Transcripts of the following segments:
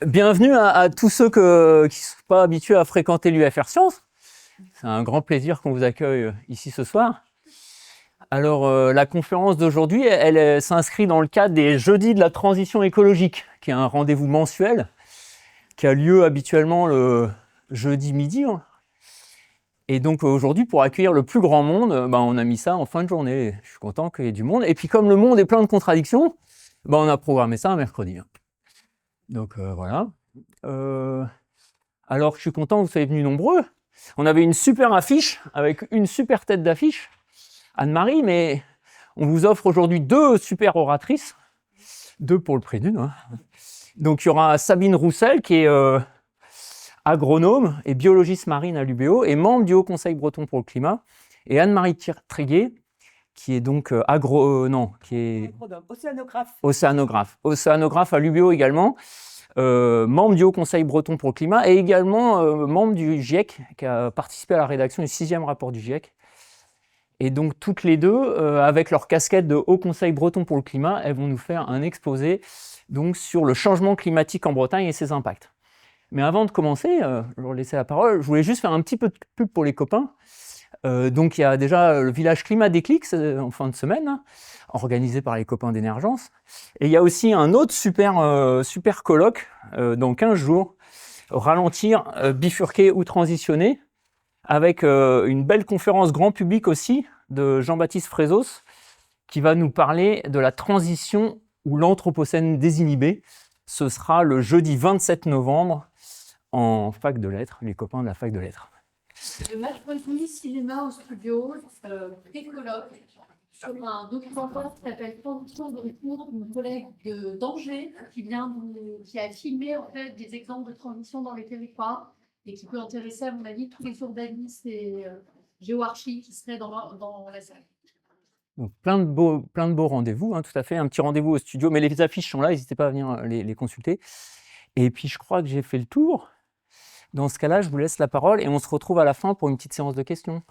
Bienvenue à tous ceux qui ne sont pas habitués à fréquenter l'UFR Sciences. C'est un grand plaisir qu'on vous accueille ici ce soir. Alors, la conférence d'aujourd'hui, elle s'inscrit dans le cadre des Jeudis de la transition écologique, qui est un rendez-vous mensuel qui a lieu habituellement le jeudi midi. Et donc aujourd'hui, pour accueillir le plus grand monde, on a mis ça en fin de journée. Je suis content qu'il y ait du monde. Et puis comme le monde est plein de contradictions, on a programmé ça un mercredi. Donc voilà. Alors je suis content que vous soyez venus nombreux. On avait une super affiche avec une super tête d'affiche, Anne-Marie, mais on vous offre aujourd'hui deux super oratrices, deux pour le prix d'une. Donc il y aura Sabine Roussel qui est agronome et biologiste marine à l'UBO et membre du Haut Conseil breton pour le climat, et Anne-Marie Tréguier qui est donc océanographe à l'UBO également, membre du Haut Conseil breton pour le climat et également membre du GIEC, qui a participé à la rédaction du 6e rapport du GIEC. Et donc toutes les deux, avec leur casquette de Haut Conseil breton pour le climat, elles vont nous faire un exposé donc, sur le changement climatique en Bretagne et ses impacts. Mais avant de commencer, je vais vous laisser la parole, je voulais juste faire un petit peu de pub pour les copains. Donc il y a déjà le village Climat Déclic en fin de semaine, organisé par les copains d'Énergence. Et il y a aussi un autre super colloque dans 15 jours, Ralentir, bifurquer ou transitionner, avec une belle conférence grand public aussi de Jean-Baptiste Frézos, qui va nous parler de la transition ou l'anthropocène désinhibé. Ce sera le jeudi 27 novembre en fac de lettres, les copains de la fac de lettres. Le mercredi cinéma au studio, pré-colloque, sur un documentaire qui s'appelle Transition de retour, mon collègue d'Angers, qui a filmé en fait des exemples de transition dans les territoires et qui peut intéresser, à mon avis, tous les urbanistes et géoarchis qui seraient dans la salle. Donc, plein de beaux rendez-vous, tout à fait. Un petit rendez-vous au studio, mais les affiches sont là, n'hésitez pas à venir les consulter. Et puis, je crois que j'ai fait le tour. Dans ce cas-là, je vous laisse la parole et on se retrouve à la fin pour une petite séance de questions.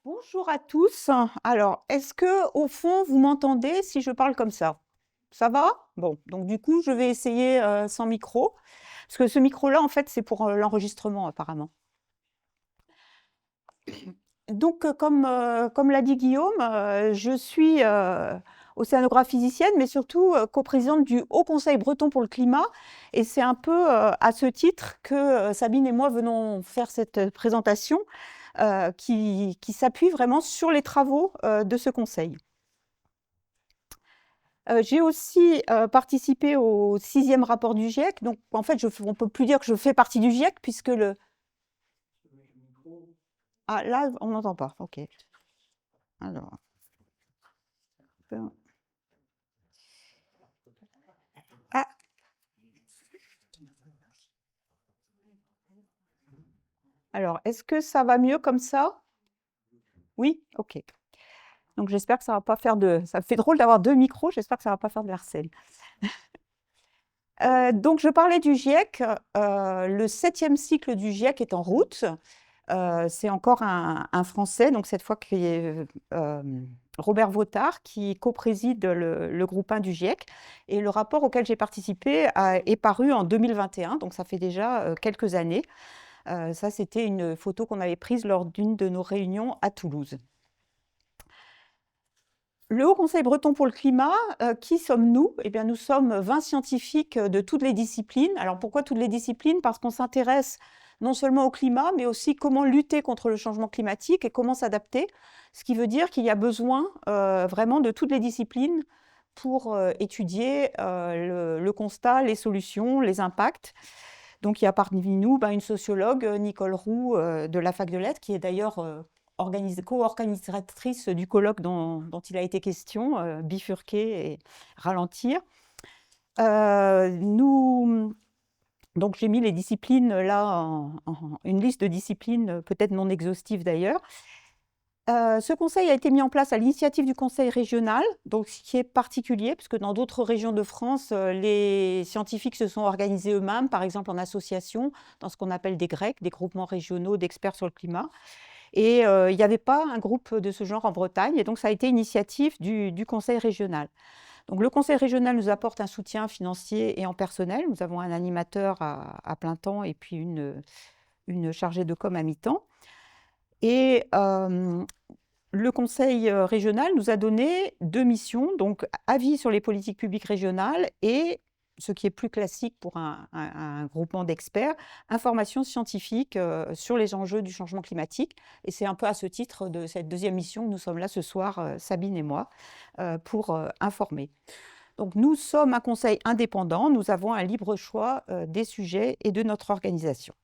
Bonjour à tous. Alors, est-ce que, au fond, vous m'entendez si je parle comme ça? Ça va? Bon, donc du coup, je vais essayer sans micro, parce que ce micro-là, en fait, c'est pour l'enregistrement, apparemment. Donc, comme l'a dit Guillaume, je suis océanographe physicienne, mais surtout coprésidente du Haut Conseil breton pour le climat. Et c'est un peu à ce titre que Sabine et moi venons faire cette présentation qui s'appuie vraiment sur les travaux de ce conseil. J'ai aussi participé au 6e rapport du GIEC. Donc, en fait, on ne peut plus dire que je fais partie du GIEC, puisque le... Ah, là, on n'entend pas. OK. Alors... Ah. Alors, est-ce que ça va mieux comme ça? Oui? OK. Donc, j'espère que ça ne va pas faire de... Ça fait drôle d'avoir deux micros, j'espère que ça ne va pas faire de harcèlement. Donc, je parlais du GIEC. Le 7e cycle du GIEC est en route. C'est encore un Français, donc cette fois qui est Robert Vautard, qui co-préside le groupe 1 du GIEC. Et le rapport auquel j'ai participé est paru en 2021, donc ça fait déjà quelques années. Ça, c'était une photo qu'on avait prise lors d'une de nos réunions à Toulouse. Le Haut Conseil breton pour le climat, qui sommes-nous? Eh bien, nous sommes 20 scientifiques de toutes les disciplines. Alors, pourquoi toutes les disciplines? Parce qu'on s'intéresse non seulement au climat, mais aussi comment lutter contre le changement climatique et comment s'adapter. Ce qui veut dire qu'il y a besoin vraiment de toutes les disciplines pour étudier le constat, les solutions, les impacts. Donc, il y a parmi nous une sociologue, Nicole Roux, de la fac de lettres, qui est d'ailleurs co-organisatrice du colloque dont il a été question, bifurquer et ralentir. Donc j'ai mis les disciplines là, une liste de disciplines peut-être non exhaustive d'ailleurs. Ce conseil a été mis en place à l'initiative du conseil régional, donc ce qui est particulier, puisque dans d'autres régions de France, les scientifiques se sont organisés eux-mêmes, par exemple en association, dans ce qu'on appelle des GREC, des groupements régionaux d'experts sur le climat. Et il n'y avait pas un groupe de ce genre en Bretagne, et donc ça a été initiative du conseil régional. Donc, le conseil régional nous apporte un soutien financier et en personnel. Nous avons un animateur à plein temps et puis une chargée de com à mi-temps. Et le conseil régional nous a donné 2 missions, donc avis sur les politiques publiques régionales et, ce qui est plus classique pour un groupement d'experts, information scientifique sur les enjeux du changement climatique. Et c'est un peu à ce titre de cette 2e mission que nous sommes là ce soir, Sabine et moi, pour informer. Donc nous sommes un conseil indépendant, nous avons un libre choix des sujets et de notre organisation.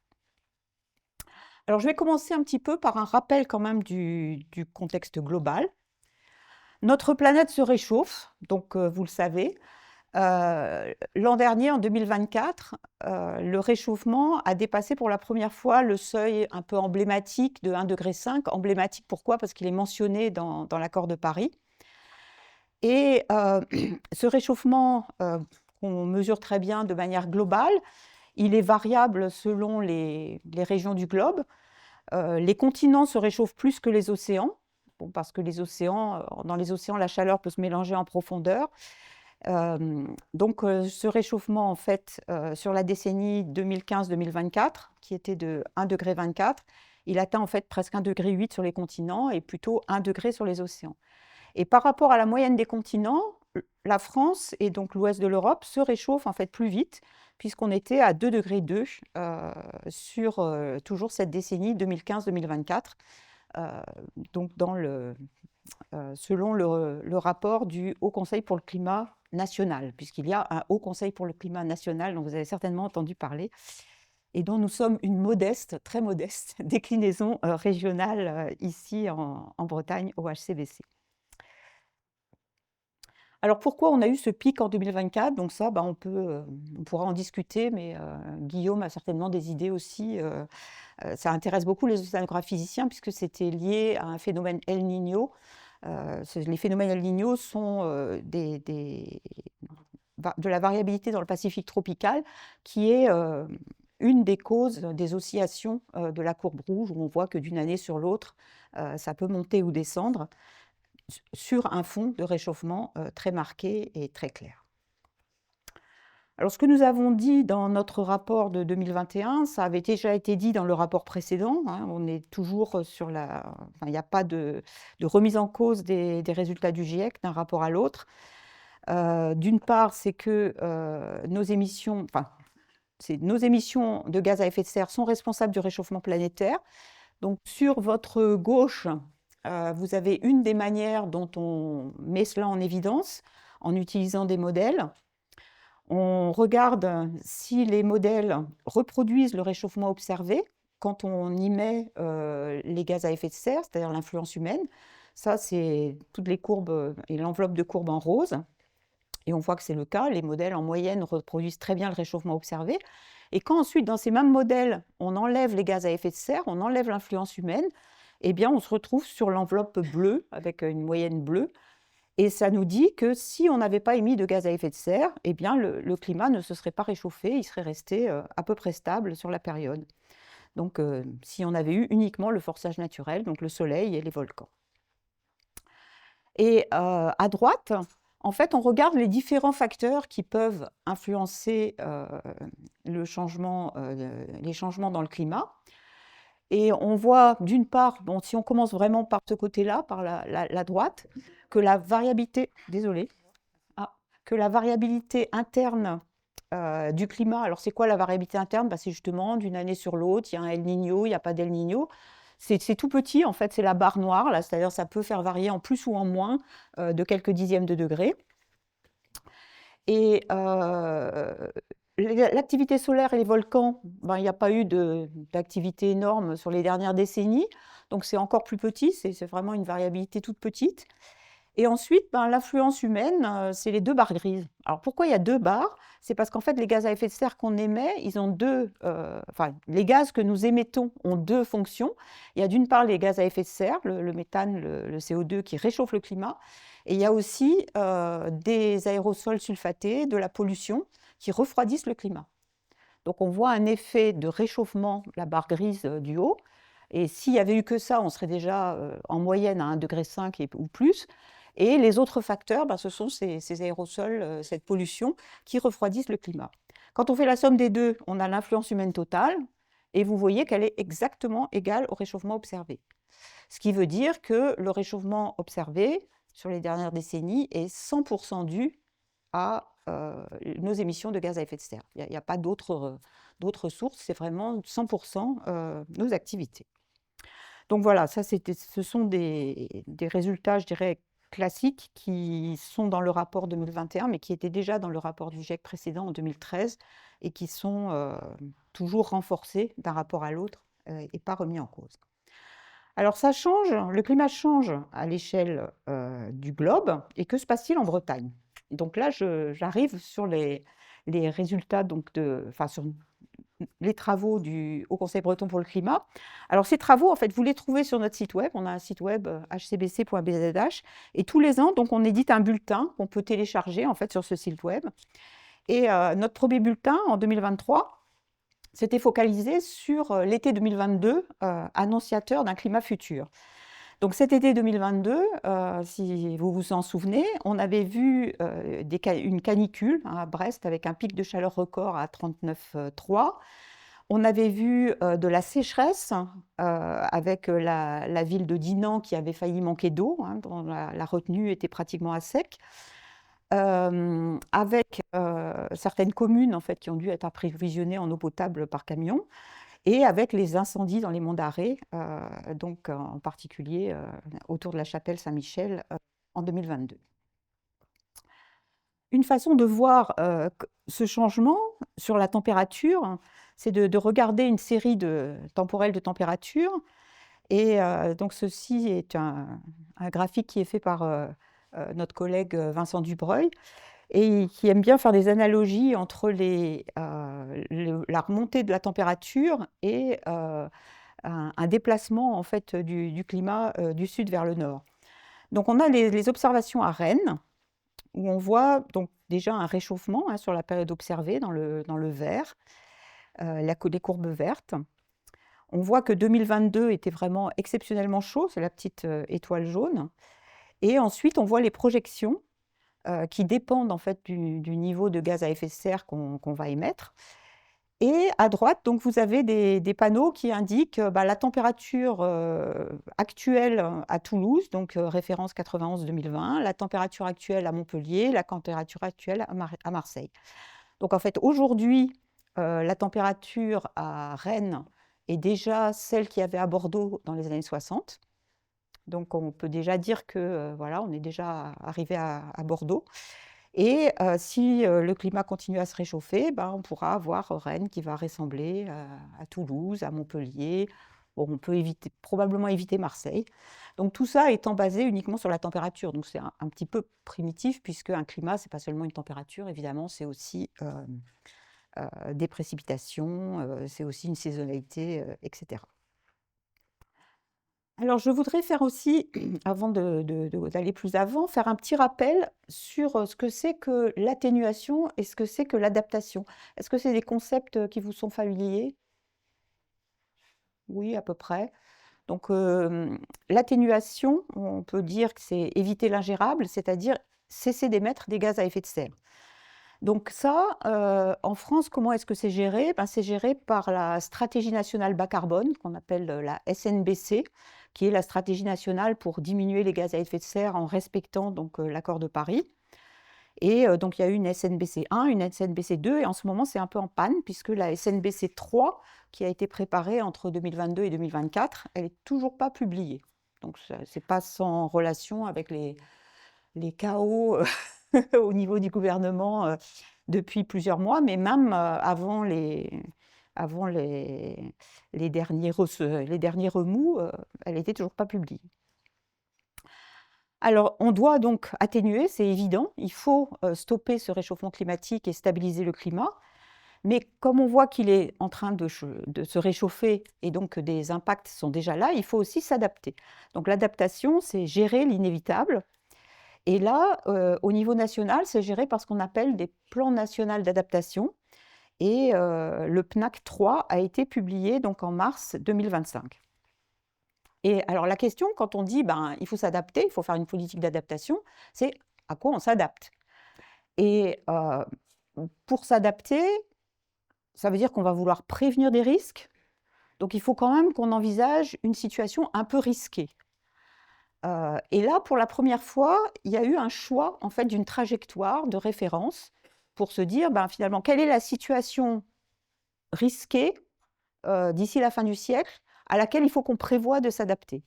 Alors je vais commencer un petit peu par un rappel quand même du contexte global. Notre planète se réchauffe, donc vous le savez. L'an dernier, en 2024, le réchauffement a dépassé pour la première fois le seuil un peu emblématique de 1,5 degré. Emblématique pourquoi? Parce qu'il est mentionné dans l'accord de Paris. Et ce réchauffement, qu'on mesure très bien de manière globale, il est variable selon les régions du globe. Les continents se réchauffent plus que les océans, parce que dans les océans, la chaleur peut se mélanger en profondeur. Donc, ce réchauffement, en fait, sur la décennie 2015-2024, qui était de 1,24 degré, il atteint en fait presque 1,8 degré sur les continents et plutôt 1 degré sur les océans. Et par rapport à la moyenne des continents, la France et donc l'ouest de l'Europe se réchauffent en fait plus vite, puisqu'on était à 2,2 degrés sur toujours cette décennie 2015-2024, donc selon le rapport du Haut Conseil pour le climat national, puisqu'il y a un Haut Conseil pour le climat national dont vous avez certainement entendu parler, et dont nous sommes une modeste, très modeste déclinaison régionale ici en Bretagne au HCBC. Alors pourquoi on a eu ce pic en 2024? Donc ça, on pourra en discuter, mais Guillaume a certainement des idées aussi. Ça intéresse beaucoup les océanographysiciens puisque c'était lié à un phénomène El Niño. Les phénomènes El Niño sont de la variabilité dans le Pacifique tropical, qui est une des causes des oscillations de la courbe rouge, où on voit que d'une année sur l'autre, ça peut monter ou descendre sur un fond de réchauffement très marqué et très clair. Alors, ce que nous avons dit dans notre rapport de 2021, ça avait déjà été dit dans le rapport précédent. On est toujours sur il n'y a pas de remise en cause des résultats du GIEC d'un rapport à l'autre. D'une part, c'est que nos émissions de gaz à effet de serre sont responsables du réchauffement planétaire. Donc, sur votre gauche, vous avez une des manières dont on met cela en évidence en utilisant des modèles. On regarde si les modèles reproduisent le réchauffement observé quand on y met les gaz à effet de serre, c'est-à-dire l'influence humaine. Ça, c'est toutes les courbes et l'enveloppe de courbes en rose. Et on voit que c'est le cas. Les modèles, en moyenne, reproduisent très bien le réchauffement observé. Et quand ensuite, dans ces mêmes modèles, on enlève les gaz à effet de serre, on enlève l'influence humaine, eh bien, on se retrouve sur l'enveloppe bleue, avec une moyenne bleue. Et ça nous dit que si on n'avait pas émis de gaz à effet de serre, eh bien, le climat ne se serait pas réchauffé, il serait resté à peu près stable sur la période. Donc, si on avait eu uniquement le forçage naturel, donc le soleil et les volcans. Et à droite, en fait, on regarde les différents facteurs qui peuvent influencer les changements dans le climat. Et on voit d'une part, si on commence vraiment par ce côté-là, par la droite, que la variabilité, que la variabilité interne du climat, alors c'est quoi la variabilité interne? C'est justement d'une année sur l'autre, il y a un El Niño, il n'y a pas d'El Niño. C'est tout petit, en fait, c'est la barre noire, là, c'est-à-dire ça peut faire varier en plus ou en moins de quelques dixièmes de degré. Et l'activité solaire et les volcans, il n'y a pas eu d'activité énorme sur les dernières décennies, donc c'est encore plus petit, c'est vraiment une variabilité toute petite. Et ensuite, l'influence humaine, c'est les 2 barres grises. Alors pourquoi il y a 2 barres? C'est parce qu'en fait, les gaz à effet de serre qu'on émet, ils ont les gaz que nous émettons ont 2 fonctions. Il y a d'une part les gaz à effet de serre, le méthane, le CO2 qui réchauffe le climat, et il y a aussi des aérosols sulfatés, de la pollution, qui refroidissent le climat. Donc on voit un effet de réchauffement, la barre grise du haut, et s'il n'y avait eu que ça, on serait déjà en moyenne à 1,5 degré ou plus. Et les autres facteurs, ce sont ces aérosols, cette pollution qui refroidissent le climat. Quand on fait la somme des deux, on a l'influence humaine totale, et vous voyez qu'elle est exactement égale au réchauffement observé. Ce qui veut dire que le réchauffement observé sur les dernières décennies est 100% dû à nos émissions de gaz à effet de serre. Il n'y a pas d'autres sources, c'est vraiment 100% nos activités. Donc voilà, ce sont des résultats, je dirais, classiques qui sont dans le rapport 2021, mais qui étaient déjà dans le rapport du GIEC précédent en 2013 et qui sont toujours renforcés d'un rapport à l'autre et pas remis en cause. Alors ça change, le climat change à l'échelle du globe, et que se passe-t-il en Bretagne? Donc là, j'arrive sur les résultats sur les travaux du Haut Conseil breton pour le climat. Alors ces travaux, en fait, vous les trouvez sur notre site web. On a un site web hcbc.bzh, et tous les ans, donc, on édite un bulletin qu'on peut télécharger en fait sur ce site web. Et notre premier bulletin en 2023 s'était focalisé sur l'été 2022, annonciateur d'un climat futur. Donc cet été 2022, si vous vous en souvenez, on avait vu une canicule à Brest avec un pic de chaleur record à 39,3. On avait vu de la sécheresse avec la ville de Dinan qui avait failli manquer d'eau, dont la retenue était pratiquement à sec. Avec certaines communes en fait, qui ont dû être approvisionnées en eau potable par camion, et avec les incendies dans les monts d'Arrée, donc en particulier autour de la chapelle Saint-Michel en 2022. Une façon de voir ce changement sur la température, c'est de regarder une série temporelle de température. Et donc ceci est un graphique qui est fait par notre collègue Vincent Dubreuil, et qui aime bien faire des analogies entre la remontée de la température et un déplacement en fait, du climat du sud vers le nord. Donc on a les observations à Rennes, où on voit donc déjà un réchauffement sur la période observée dans le vert, les courbes vertes. On voit que 2022 était vraiment exceptionnellement chaud, c'est la petite étoile jaune. Et ensuite, on voit les projections qui dépendent en fait du niveau de gaz à effet de serre qu'on va émettre. Et à droite, donc, vous avez des panneaux qui indiquent la température actuelle à Toulouse, donc référence 91-2020, la température actuelle à Montpellier, la température actuelle à Marseille. Donc en fait, aujourd'hui, la température à Rennes est déjà celle qu'il y avait à Bordeaux dans les années 60. Donc on peut déjà dire que voilà, on est déjà arrivé à Bordeaux. Et si le climat continue à se réchauffer, on pourra avoir Rennes qui va ressembler à Toulouse, à Montpellier. Bon, on peut probablement éviter Marseille. Donc tout ça étant basé uniquement sur la température. Donc c'est un petit peu primitif, puisque un climat, ce n'est pas seulement une température, évidemment, c'est aussi des précipitations, c'est aussi une saisonnalité, etc. Alors, je voudrais faire aussi, avant d'aller plus avant, faire un petit rappel sur ce que c'est que l'atténuation et ce que c'est que l'adaptation. Est-ce que c'est des concepts qui vous sont familiers? Oui, à peu près. Donc, l'atténuation, on peut dire que c'est éviter l'ingérable, c'est-à-dire cesser d'émettre des gaz à effet de serre. Donc ça, en France, comment est-ce que c'est géré? C'est géré par la stratégie nationale bas carbone, qu'on appelle la SNBC, qui est la stratégie nationale pour diminuer les gaz à effet de serre en respectant donc l'accord de Paris. Et donc il y a eu une SNBC 1, une SNBC 2, et en ce moment c'est un peu en panne, puisque la SNBC 3, qui a été préparée entre 2022 et 2024, elle n'est toujours pas publiée. Donc ce n'est pas sans relation avec les chaos au niveau du gouvernement depuis plusieurs mois, mais même avant les derniers remous, elle n'était toujours pas publiée. Alors, on doit donc atténuer, c'est évident, il faut stopper ce réchauffement climatique et stabiliser le climat, mais comme on voit qu'il est en train de se réchauffer et donc que des impacts sont déjà là, il faut aussi s'adapter. Donc l'adaptation, c'est gérer l'inévitable. Et là, au niveau national, c'est géré par ce qu'on appelle des plans nationaux d'adaptation. Et le PNAC 3 a été publié donc en mars 2025. Et alors la question, quand on dit il faut s'adapter, il faut faire une politique d'adaptation, c'est à quoi on s'adapte. Et pour s'adapter, ça veut dire qu'on va vouloir prévenir des risques. Donc il faut quand même qu'on envisage une situation un peu risquée. Et là, pour la première fois, il y a eu un choix en fait d'une trajectoire de référence pour se dire finalement quelle est la situation risquée d'ici la fin du siècle à laquelle il faut qu'on prévoie de s'adapter.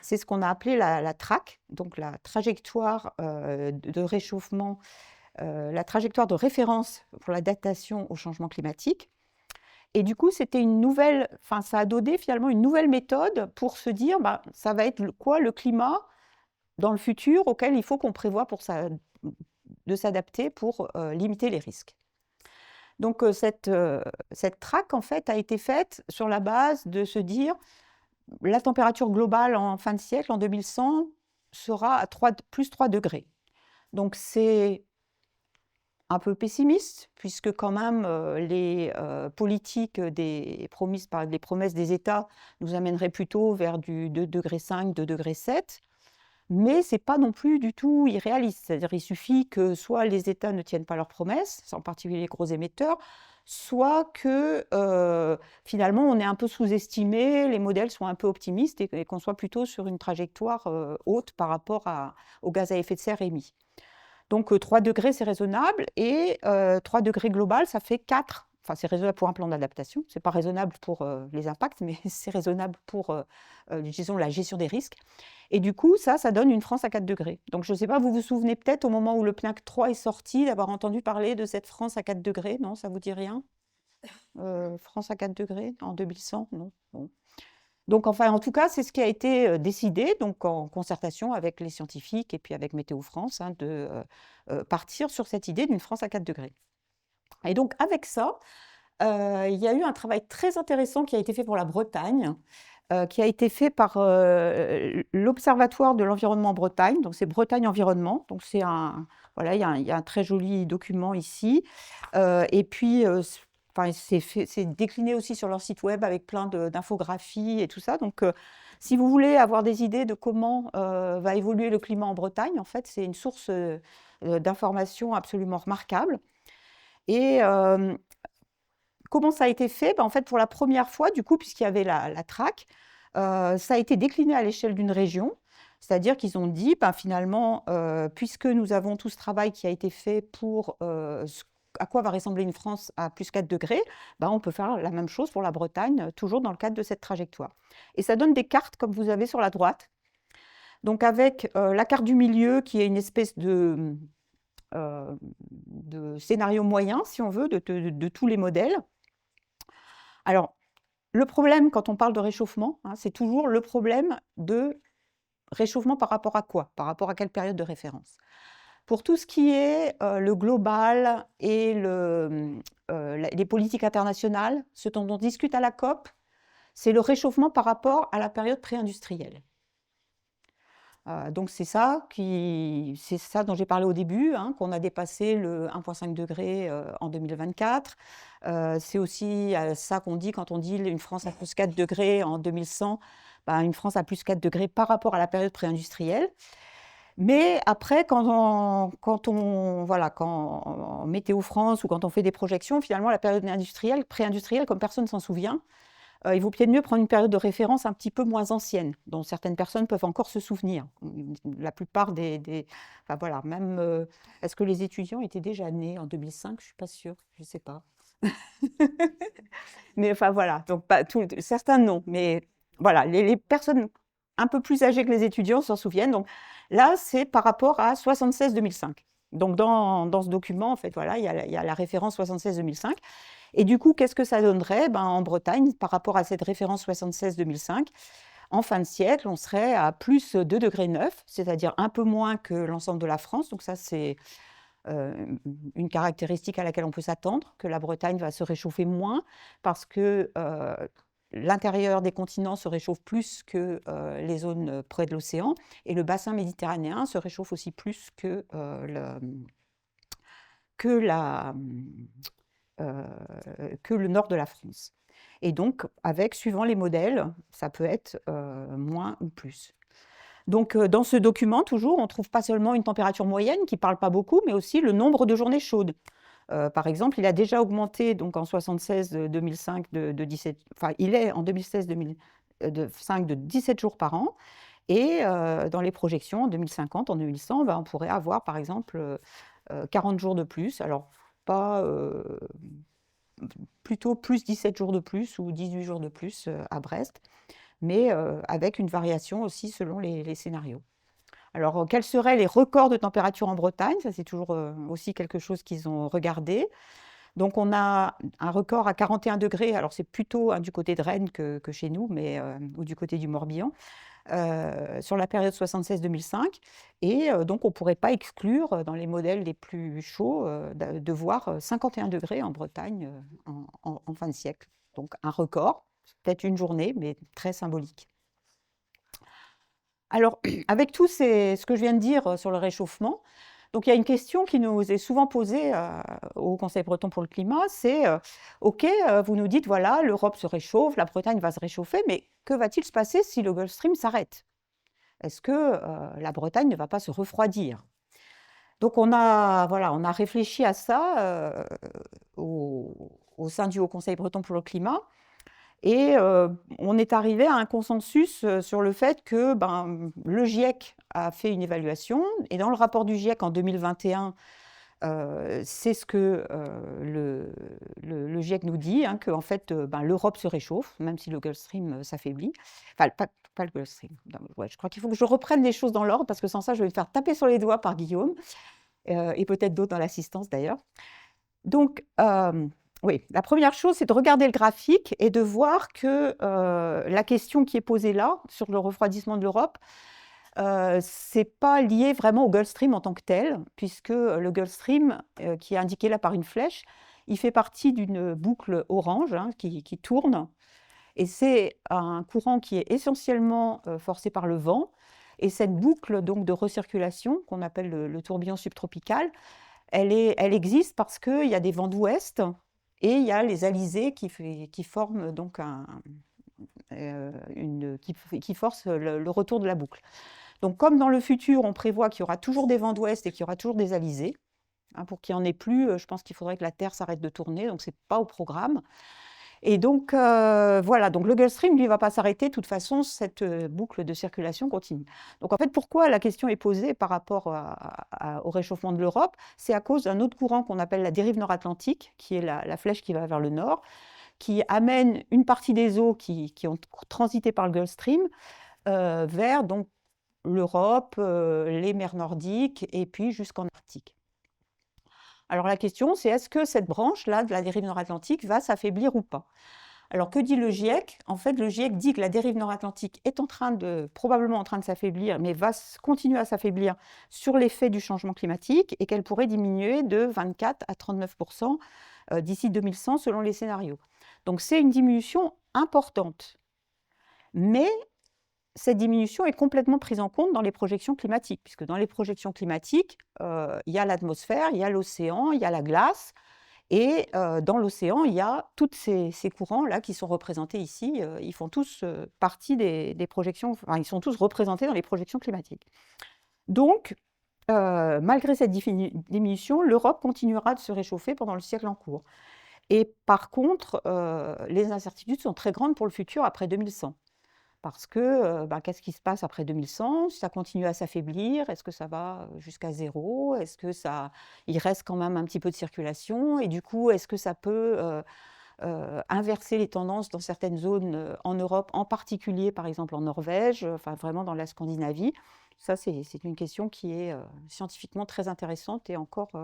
C'est ce qu'on a appelé la TRAC, donc la trajectoire de réchauffement, la trajectoire de référence pour l'adaptation au changement climatique. Et du coup, c'était ça a donné finalement une nouvelle méthode pour se dire, ça va être quoi le climat dans le futur auquel il faut qu'on prévoit de s'adapter pour limiter les risques. Donc cette TRAC, en fait, a été faite sur la base de se dire, la température globale en fin de siècle, en 2100, sera à plus 3 degrés. Donc c'est un peu pessimiste, puisque quand même les politiques les promesses des États nous amèneraient plutôt vers du 2,5 degrés, 2,7 degrés. Mais ce n'est pas non plus du tout irréaliste. C'est-à-dire qu'il suffit que soit les États ne tiennent pas leurs promesses, en particulier les gros émetteurs, soit que finalement on est un peu sous-estimé, les modèles sont un peu optimistes et qu'on soit plutôt sur une trajectoire haute par rapport aux gaz à effet de serre émis. Donc 3 degrés, c'est raisonnable, et 3 degrés global, ça fait 4. Enfin, c'est raisonnable pour un plan d'adaptation, ce n'est pas raisonnable pour les impacts, mais c'est raisonnable pour, disons, la gestion des risques. Et du coup, ça donne une France à 4 degrés. Donc je ne sais pas, vous vous souvenez peut-être au moment où le PNAC 3 est sorti, d'avoir entendu parler de cette France à 4 degrés, non? Ça vous dit rien? France à 4 degrés en 2100, non? Bon. Donc, enfin, en tout cas, c'est ce qui a été décidé, donc en concertation avec les scientifiques et puis avec Météo France, de partir sur cette idée d'une France à 4 degrés. Et donc, avec ça, il y a eu un travail très intéressant qui a été fait pour la Bretagne, qui a été fait par l'Observatoire de l'environnement Bretagne, donc c'est Bretagne Environnement, donc c'est voilà, il y a un très joli document ici, et puis c'est décliné aussi sur leur site web avec plein d'infographies et tout ça. Donc, si vous voulez avoir des idées de comment va évoluer le climat en Bretagne, en fait, c'est une source d'informations absolument remarquable. Et comment ça a été fait? En fait, pour la première fois, du coup, puisqu'il y avait la TRAC, ça a été décliné à l'échelle d'une région. C'est-à-dire qu'ils ont dit, finalement, puisque nous avons tout ce travail qui a été fait pour à quoi va ressembler une France à plus 4 degrés, on peut faire la même chose pour la Bretagne, toujours dans le cadre de cette trajectoire. Et ça donne des cartes, comme vous avez sur la droite. Donc avec la carte du milieu, qui est une espèce de scénario moyen, si on veut, de tous les modèles. Alors, le problème, quand on parle de réchauffement, c'est toujours le problème de réchauffement par rapport à quoi? Par rapport à quelle période de référence? Pour tout ce qui est le global et les politiques internationales, ce dont on discute à la COP, c'est le réchauffement par rapport à la période pré-industrielle. Donc c'est ça dont j'ai parlé au début, qu'on a dépassé le 1,5 degré en 2024. C'est aussi ça qu'on dit quand on dit une France à plus 4 degrés en 2100, une France à plus 4 degrés par rapport à la période pré-industrielle. Mais après, quand en Météo France ou quand on fait des projections, finalement, la période pré-industrielle, comme personne ne s'en souvient, il vaut peut-être mieux prendre une période de référence un petit peu moins ancienne, dont certaines personnes peuvent encore se souvenir. La plupart enfin voilà, même... est-ce que les étudiants étaient déjà nés en 2005? Je ne suis pas sûre, je ne sais pas. Mais enfin voilà, donc certains non, mais voilà, les personnes un peu plus âgées que les étudiants s'en souviennent. Donc là, c'est par rapport à 76-2005. Donc dans ce document, en fait, voilà, il y a la référence 76-2005. Et du coup, qu'est-ce que ça donnerait en Bretagne par rapport à cette référence 76-2005? En fin de siècle, on serait à plus 2,9 degrés, c'est-à-dire un peu moins que l'ensemble de la France. Donc ça, c'est une caractéristique à laquelle on peut s'attendre, que la Bretagne va se réchauffer moins parce que l'intérieur des continents se réchauffe plus que les zones près de l'océan, et le bassin méditerranéen se réchauffe aussi plus que le nord de la France. Et donc, suivant les modèles, ça peut être moins ou plus. Donc, dans ce document, toujours, on ne trouve pas seulement une température moyenne qui ne parle pas beaucoup, mais aussi le nombre de journées chaudes. Par exemple, il a déjà augmenté donc, en 76-2005 de 17, enfin, il est en 2016-2005 de 17 jours par an. Et dans les projections, en 2050, en 2100, on pourrait avoir, par exemple, 40 jours de plus. Alors, pas plutôt plus 17 jours de plus ou 18 jours de plus à Brest, mais avec une variation aussi selon les scénarios. Alors, quels seraient les records de température en Bretagne? Ça, c'est toujours aussi quelque chose qu'ils ont regardé. Donc, on a un record à 41 degrés. Alors, c'est plutôt du côté de Rennes que chez nous, ou du côté du Morbihan, sur la période 76-2005. Et donc, on ne pourrait pas exclure, dans les modèles les plus chauds, de voir 51 degrés en Bretagne en fin de siècle. Donc, un record, peut-être une journée, mais très symbolique. Alors, avec tout ce que je viens de dire sur le réchauffement, donc il y a une question qui nous est souvent posée au Conseil breton pour le climat, c'est OK, vous nous dites, voilà, l'Europe se réchauffe, la Bretagne va se réchauffer, mais que va-t-il se passer si le Gulf Stream s'arrête? Est-ce que la Bretagne ne va pas se refroidir? Donc on a réfléchi à ça au sein du Haut Conseil breton pour le climat. Et on est arrivé à un consensus sur le fait que le GIEC a fait une évaluation. Et dans le rapport du GIEC en 2021, c'est ce que le GIEC nous dit, qu'en fait, l'Europe se réchauffe, même si le Gulf Stream s'affaiblit. Enfin, pas le Gulf Stream. Ouais, je crois qu'il faut que je reprenne les choses dans l'ordre, parce que sans ça, je vais me faire taper sur les doigts par Guillaume, et peut-être d'autres dans l'assistance d'ailleurs. Donc, oui, la première chose, c'est de regarder le graphique et de voir que la question qui est posée là, sur le refroidissement de l'Europe, ce n'est pas lié vraiment au Gulf Stream en tant que tel, puisque le Gulf Stream, qui est indiqué là par une flèche, il fait partie d'une boucle orange qui tourne. Et c'est un courant qui est essentiellement forcé par le vent. Et cette boucle donc, de recirculation, qu'on appelle le tourbillon subtropical, elle existe parce qu'il y a des vents d'ouest et il y a les alizés qui forment donc qui forcent le retour de la boucle. Donc, comme dans le futur, on prévoit qu'il y aura toujours des vents d'ouest et qu'il y aura toujours des alizés, pour qu'il n'y en ait plus, je pense qu'il faudrait que la Terre s'arrête de tourner, donc ce n'est pas au programme. Et donc, voilà, donc le Gulf Stream, lui, ne va pas s'arrêter. De toute façon, cette boucle de circulation continue. Donc, en fait, pourquoi la question est posée par rapport au réchauffement de l'Europe? C'est à cause d'un autre courant qu'on appelle la dérive nord-atlantique, qui est la flèche qui va vers le nord, qui amène une partie des eaux qui ont transité par le Gulf Stream vers donc l'Europe, les mers nordiques et puis jusqu'en Arctique. Alors la question, c'est est-ce que cette branche-là de la dérive nord-atlantique va s'affaiblir ou pas? Alors que dit le GIEC? En fait, le GIEC dit que la dérive nord-atlantique est probablement en train de s'affaiblir, mais va continuer à s'affaiblir sur l'effet du changement climatique et qu'elle pourrait diminuer de 24 à 39% d'ici 2100 selon les scénarios. Donc c'est une diminution importante. Mais cette diminution est complètement prise en compte dans les projections climatiques, puisque dans les projections climatiques, il y a l'atmosphère, il y a l'océan, il y a la glace, et dans l'océan, il y a tous ces courants-là qui sont représentés ici. Ils font tous partie des projections, enfin, ils sont tous représentés dans les projections climatiques. Donc, malgré cette diminution, l'Europe continuera de se réchauffer pendant le siècle en cours. Et par contre, les incertitudes sont très grandes pour le futur après 2100. Parce que qu'est-ce qui se passe après 2100? Ça continue à s'affaiblir? Est-ce que ça va jusqu'à zéro? Est-ce que il reste quand même un petit peu de circulation? Et du coup, est-ce que ça peut inverser les tendances dans certaines zones en Europe, en particulier par exemple en Norvège, enfin vraiment dans la Scandinavie? Ça, c'est une question qui est scientifiquement très intéressante et encore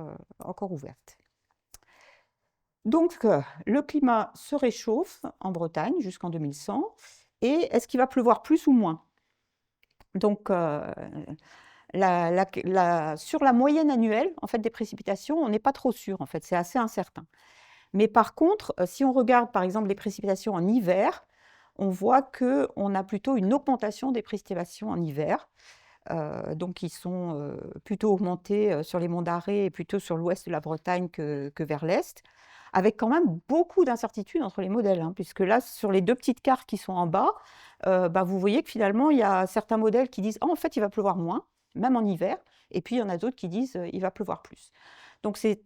ouverte. Donc, le climat se réchauffe en Bretagne jusqu'en 2100. Et est-ce qu'il va pleuvoir plus ou moins? Donc, sur la moyenne annuelle en fait, des précipitations, on n'est pas trop sûr, en fait, c'est assez incertain. Mais par contre, si on regarde par exemple les précipitations en hiver, on voit qu'on a plutôt une augmentation des précipitations en hiver, donc qui sont plutôt augmentées sur les monts d'Arrée et plutôt sur l'ouest de la Bretagne que vers l'est, avec quand même beaucoup d'incertitudes entre les modèles, hein, puisque là, sur les 2 petites cartes qui sont en bas, vous voyez que finalement, il y a certains modèles qui disent: «Oh, en fait, il va pleuvoir moins, même en hiver», et puis il y en a d'autres qui disent: «Il va pleuvoir plus». Donc c'est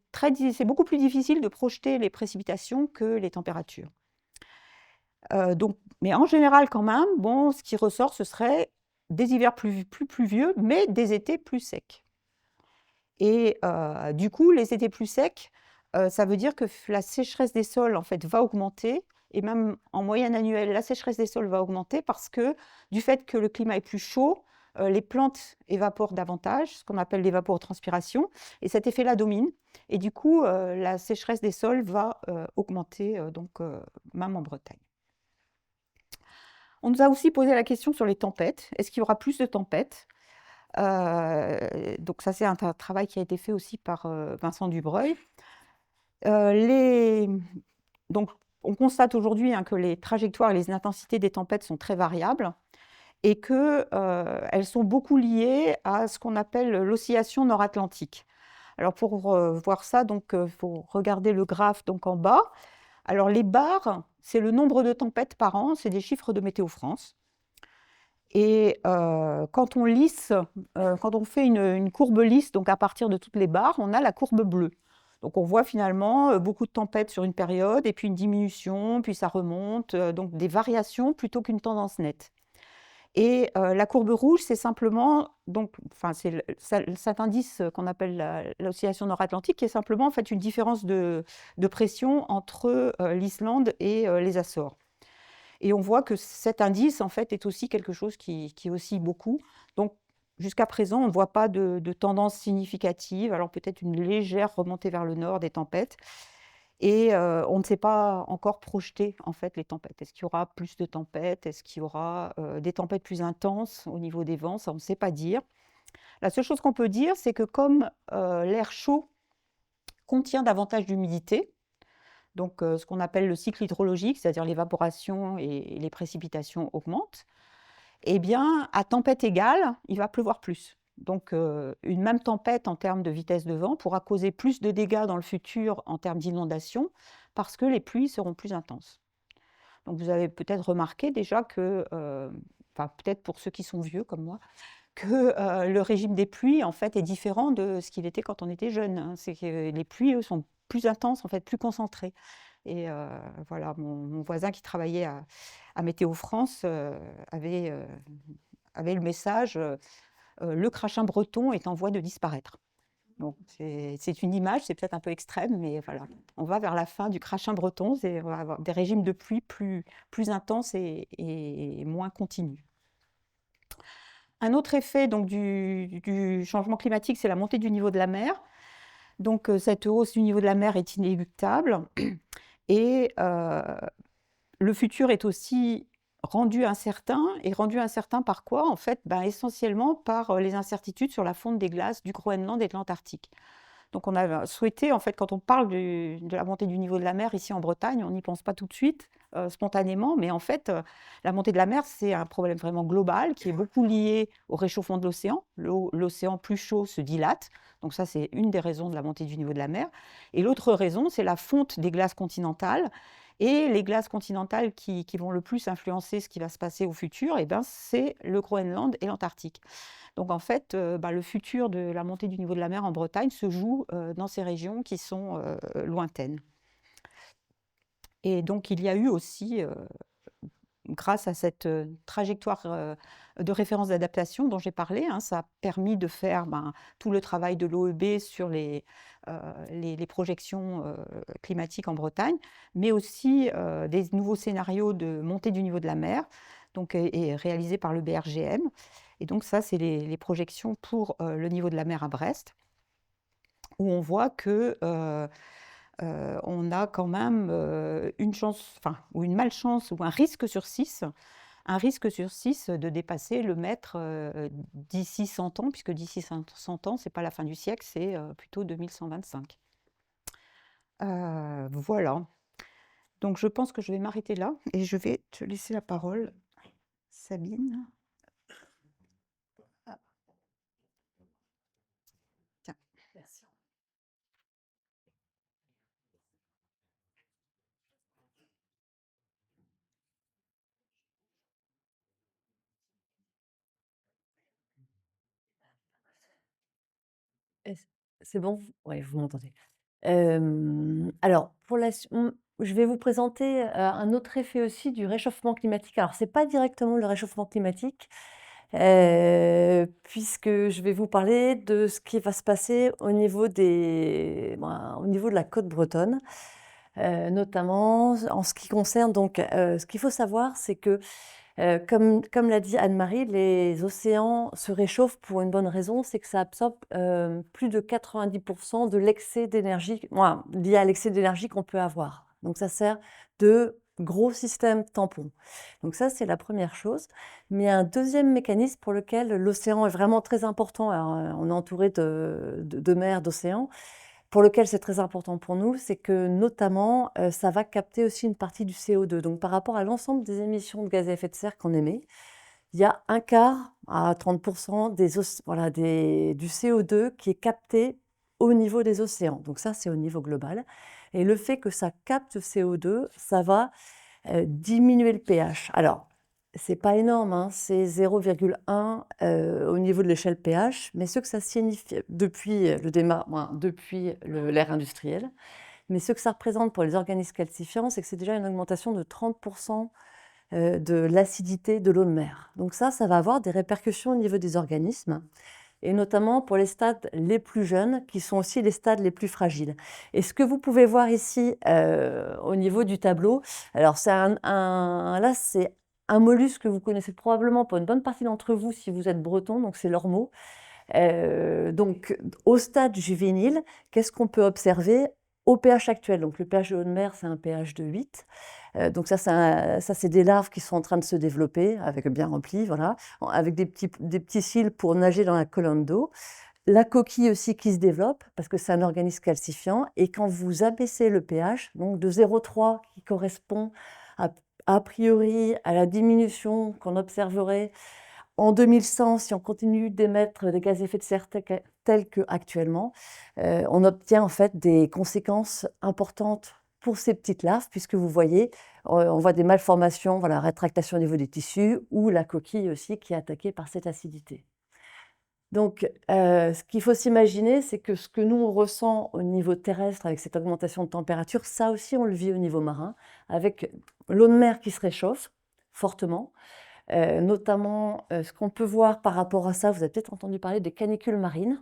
beaucoup plus difficile de projeter les précipitations que les températures. Mais en général, quand même, bon, ce qui ressort, ce serait des hivers plus pluvieux, mais des étés plus secs. Et du coup, les étés plus secs, ça veut dire que la sécheresse des sols, en fait, va augmenter, et même en moyenne annuelle, la sécheresse des sols va augmenter parce que, du fait que le climat est plus chaud, les plantes évaporent davantage, ce qu'on appelle l'évapotranspiration, et cet effet-là domine. Et du coup, la sécheresse des sols va augmenter, même en Bretagne. On nous a aussi posé la question sur les tempêtes. Est-ce qu'il y aura plus de tempêtes? Donc ça, c'est un travail qui a été fait aussi par Vincent Dubreuil. Donc, on constate aujourd'hui, hein, que les trajectoires et les intensités des tempêtes sont très variables et qu'elles sont beaucoup liées à ce qu'on appelle l'oscillation nord-atlantique. Alors pour voir ça, il faut regarder le graphe donc, en bas. Alors les barres, c'est le nombre de tempêtes par an, c'est des chiffres de Météo France. Et quand on lisse, quand on fait une courbe lisse, donc à partir de toutes les barres, on a la courbe bleue. Donc on voit finalement beaucoup de tempêtes sur une période, et puis une diminution, puis ça remonte, donc des variations plutôt qu'une tendance nette. Et la courbe rouge, c'est simplement, c'est cet indice qu'on appelle l'oscillation nord-atlantique, qui est simplement en fait une différence de pression entre l'Islande et les Açores. Et on voit que cet indice, en fait, est aussi quelque chose qui oscille beaucoup. Donc, jusqu'à présent, on ne voit pas de tendance significative. Alors, peut-être une légère remontée vers le nord des tempêtes. Et on ne sait pas encore projeter, en fait, les tempêtes. Est-ce qu'il y aura plus de tempêtes? Est-ce qu'il y aura des tempêtes plus intenses au niveau des vents? Ça, on ne sait pas dire. La seule chose qu'on peut dire, c'est que comme l'air chaud contient davantage d'humidité, donc ce qu'on appelle le cycle hydrologique, c'est-à-dire l'évaporation et les précipitations augmentent, eh bien, à tempête égale, il va pleuvoir plus. Donc une même tempête en termes de vitesse de vent pourra causer plus de dégâts dans le futur en termes d'inondation parce que les pluies seront plus intenses. Donc vous avez peut-être remarqué déjà que, peut-être pour ceux qui sont vieux comme moi, que le régime des pluies en fait est différent de ce qu'il était quand on était jeune, hein. C'est que les pluies, eux, sont plus intenses, en fait, plus concentrées. Et voilà, mon voisin qui travaillait à Météo France avait le message le crachin breton est en voie de disparaître. Bon, c'est une image, c'est peut-être un peu extrême, mais voilà, on va vers la fin du crachin breton, on va avoir des régimes de pluie plus intenses et moins continus. Un autre effet donc, du changement climatique, c'est la montée du niveau de la mer. Donc cette hausse du niveau de la mer est inéluctable et le futur est aussi rendu incertain. Et rendu incertain par quoi? En fait, essentiellement par les incertitudes sur la fonte des glaces du Groenland et de l'Antarctique. Donc on a souhaité, en fait, quand on parle de la montée du niveau de la mer ici en Bretagne, on n'y pense pas tout de suite, spontanément, mais en fait, la montée de la mer, c'est un problème vraiment global qui est beaucoup lié au réchauffement de l'océan. L'océan plus chaud se dilate, donc ça, c'est une des raisons de la montée du niveau de la mer. Et l'autre raison, c'est la fonte des glaces continentales. Et les glaces continentales qui vont le plus influencer ce qui va se passer au futur, c'est le Groenland et l'Antarctique. Donc en fait, le futur de la montée du niveau de la mer en Bretagne se joue dans ces régions qui sont lointaines. Et donc il y a eu aussi, grâce à cette trajectoire de référence d'adaptation dont j'ai parlé, hein, ça a permis de faire tout le travail de l'OEB sur les projections climatiques en Bretagne, mais aussi des nouveaux scénarios de montée du niveau de la mer, donc, et réalisés par le BRGM. Et donc ça, c'est les projections pour le niveau de la mer à Brest, où on voit que on a quand même une chance, ou une malchance, ou un risque sur 6 de dépasser le mètre d'ici 100 ans, puisque d'ici 100 ans, ce n'est pas la fin du siècle, c'est plutôt 2125. Voilà. Donc je pense que je vais m'arrêter là et je vais te laisser la parole, Sabine. Tiens. Merci. Est-ce c'est bon? Ouais, vous m'entendez. Alors pour je vais vous présenter, un autre effet aussi du réchauffement climatique. Alors c'est pas directement le réchauffement climatique, puisque je vais vous parler de ce qui va se passer au niveau au niveau de la côte bretonne, notamment en ce qui concerne donc, ce qu'il faut savoir, c'est que comme l'a dit Anne-Marie, les océans se réchauffent pour une bonne raison, c'est que ça absorbe, plus de 90 de l'excès d'énergie, lié à l'excès d'énergie qu'on peut avoir. Donc ça sert de gros système tampon. Donc ça, c'est la première chose. Mais il y a un deuxième mécanisme pour lequel l'océan est vraiment très important. Alors, on est entouré de mers, d'océans. Pour lequel c'est très important pour nous, c'est que notamment, ça va capter aussi une partie du CO2. Donc par rapport à l'ensemble des émissions de gaz à effet de serre qu'on émet, il y a un quart à 30 du CO2 qui est capté au niveau des océans. Donc ça, c'est au niveau global. Et le fait que ça capte ce CO2, ça va diminuer le pH. Alors, c'est pas énorme, hein, c'est 0,1 au niveau de l'échelle pH, mais ce que ça signifie depuis l'ère industrielle, mais ce que ça représente pour les organismes calcifiants, c'est que c'est déjà une augmentation de 30% de l'acidité de l'eau de mer. Donc ça va avoir des répercussions au niveau des organismes, et notamment pour les stades les plus jeunes, qui sont aussi les stades les plus fragiles. Et ce que vous pouvez voir ici au niveau du tableau, alors c'est là c'est un mollusque que vous connaissez probablement pour une bonne partie d'entre vous si vous êtes breton, donc c'est l'ormeau. Donc au stade juvénile, qu'est-ce qu'on peut observer au pH actuel? Donc le pH de l'eau de mer, c'est un pH de 8. Donc ça, c'est des larves qui sont en train de se développer, avec bien rempli, voilà, avec des petits cils pour nager dans la colonne d'eau. La coquille aussi qui se développe, parce que c'est un organisme calcifiant. Et quand vous abaissez le pH, donc de 0,3, qui correspond a priori à la diminution qu'on observerait en 2100, si on continue d'émettre des gaz à effet de serre tels qu'actuellement, on obtient en fait des conséquences importantes pour ces petites larves, puisque vous voyez, on voit des malformations, voilà, rétractation au niveau des tissus, ou la coquille aussi qui est attaquée par cette acidité. Donc, ce qu'il faut s'imaginer, c'est que ce que nous, on ressent au niveau terrestre avec cette augmentation de température, ça aussi, on le vit au niveau marin, avec l'eau de mer qui se réchauffe fortement. Notamment, ce qu'on peut voir par rapport à ça, vous avez peut-être entendu parler des canicules marines,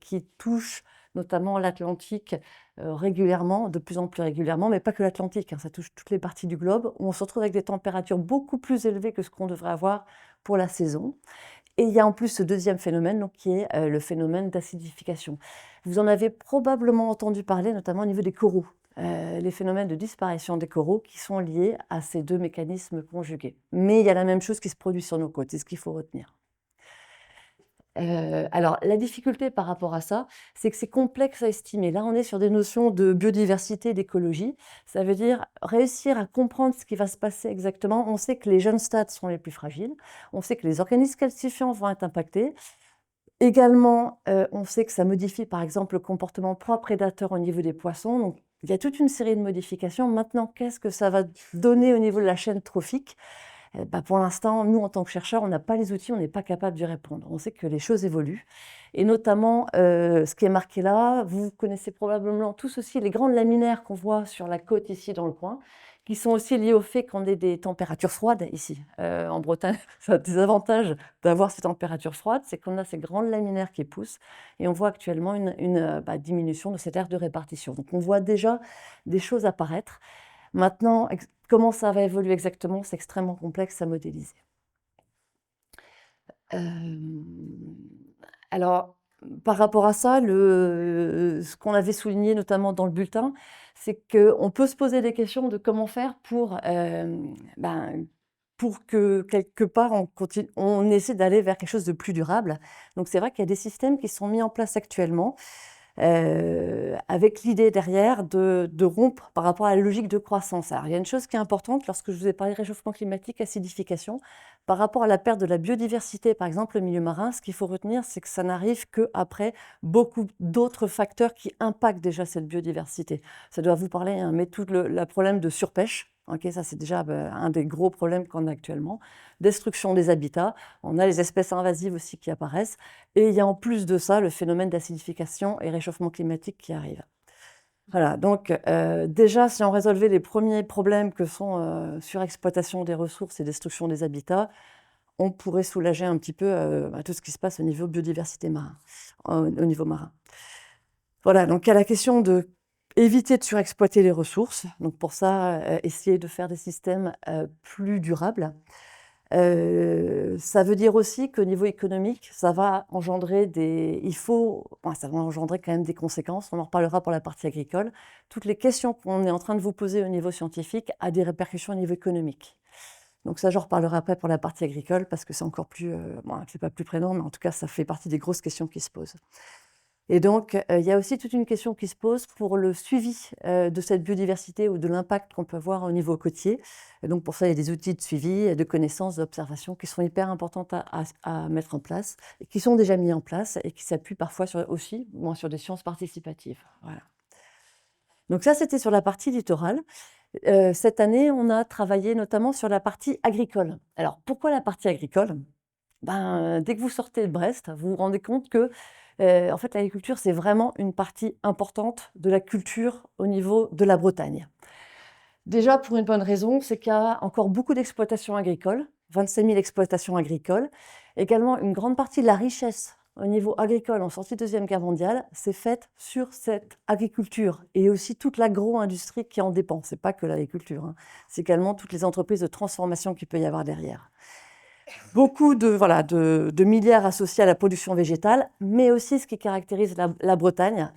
qui touchent notamment l'Atlantique régulièrement, de plus en plus régulièrement, mais pas que l'Atlantique, hein, ça touche toutes les parties du globe, où on se retrouve avec des températures beaucoup plus élevées que ce qu'on devrait avoir pour la saison. Et il y a en plus ce deuxième phénomène, donc, qui est le phénomène d'acidification. Vous en avez probablement entendu parler, notamment au niveau des coraux. Les phénomènes de disparition des coraux qui sont liés à ces deux mécanismes conjugués. Mais il y a la même chose qui se produit sur nos côtes, c'est ce qu'il faut retenir. Alors, la difficulté par rapport à ça, c'est que c'est complexe à estimer. Là, on est sur des notions de biodiversité, d'écologie. Ça veut dire réussir à comprendre ce qui va se passer exactement. On sait que les jeunes stades sont les plus fragiles. On sait que les organismes calcifiants vont être impactés. Également, on sait que ça modifie, par exemple, le comportement proie-prédateur au niveau des poissons. Donc, il y a toute une série de modifications. Maintenant, qu'est-ce que ça va donner au niveau de la chaîne trophique? Pour l'instant, nous, en tant que chercheurs, on n'a pas les outils, on n'est pas capable d'y répondre. On sait que les choses évoluent. Et notamment, ce qui est marqué là, vous connaissez probablement tous aussi les grandes laminaires qu'on voit sur la côte ici dans le coin, qui sont aussi liées au fait qu'on ait des températures froides ici. En Bretagne, ça a des avantages d'avoir ces températures froides, c'est qu'on a ces grandes laminaires qui poussent et on voit actuellement une diminution de cette aire de répartition. Donc on voit déjà des choses apparaître. Maintenant, comment ça va évoluer exactement, c'est extrêmement complexe à modéliser. Alors, par rapport à ça, ce qu'on avait souligné notamment dans le bulletin, c'est qu'on peut se poser des questions de comment faire pour que quelque part on essaie d'aller vers quelque chose de plus durable. Donc c'est vrai qu'il y a des systèmes qui sont mis en place actuellement, avec l'idée derrière de rompre par rapport à la logique de croissance. Alors, il y a une chose qui est importante lorsque je vous ai parlé de réchauffement climatique, acidification, par rapport à la perte de la biodiversité, par exemple, le milieu marin, ce qu'il faut retenir, c'est que ça n'arrive qu'après beaucoup d'autres facteurs qui impactent déjà cette biodiversité. Ça doit vous parler, hein, mais tout le problème de surpêche, Ok, ça, c'est déjà un des gros problèmes qu'on a actuellement. Destruction des habitats, on a les espèces invasives aussi qui apparaissent, et il y a en plus de ça le phénomène d'acidification et réchauffement climatique qui arrive. Voilà, donc déjà, si on résolvait les premiers problèmes que sont surexploitation des ressources et destruction des habitats, on pourrait soulager un petit peu tout ce qui se passe au niveau biodiversité marin, au niveau marin. Voilà, donc il y a la question de éviter de surexploiter les ressources. Donc pour ça, essayer de faire des systèmes plus durables. Ça veut dire aussi qu'au niveau économique, ça va engendrer ça va engendrer quand même des conséquences. On en reparlera pour la partie agricole. Toutes les questions qu'on est en train de vous poser au niveau scientifique a des répercussions au niveau économique. Donc ça, j'en reparlerai après pour la partie agricole parce que c'est encore plus, c'est pas plus prégnant, mais en tout cas, ça fait partie des grosses questions qui se posent. Et donc, il y a aussi toute une question qui se pose pour le suivi de cette biodiversité ou de l'impact qu'on peut avoir au niveau côtier. Et donc, pour ça, il y a des outils de suivi, de connaissances, d'observation qui sont hyper importantes à mettre en place, et qui sont déjà mis en place et qui s'appuient parfois aussi sur des sciences participatives. Voilà. Donc ça, c'était sur la partie littorale. Cette année, on a travaillé notamment sur la partie agricole. Alors, pourquoi la partie agricole? Dès que vous sortez de Brest, vous vous rendez compte que en fait, l'agriculture, c'est vraiment une partie importante de la culture au niveau de la Bretagne. Déjà, pour une bonne raison, c'est qu'il y a encore beaucoup d'exploitations agricoles, 25 000 exploitations agricoles. Également, une grande partie de la richesse au niveau agricole en sortie de Deuxième Guerre mondiale, c'est faite sur cette agriculture et aussi toute l'agro-industrie qui en dépend. Ce n'est pas que l'agriculture, hein. C'est également toutes les entreprises de transformation qu'il peut y avoir derrière. Beaucoup de milliards associés à la production végétale, mais aussi ce qui caractérise la Bretagne,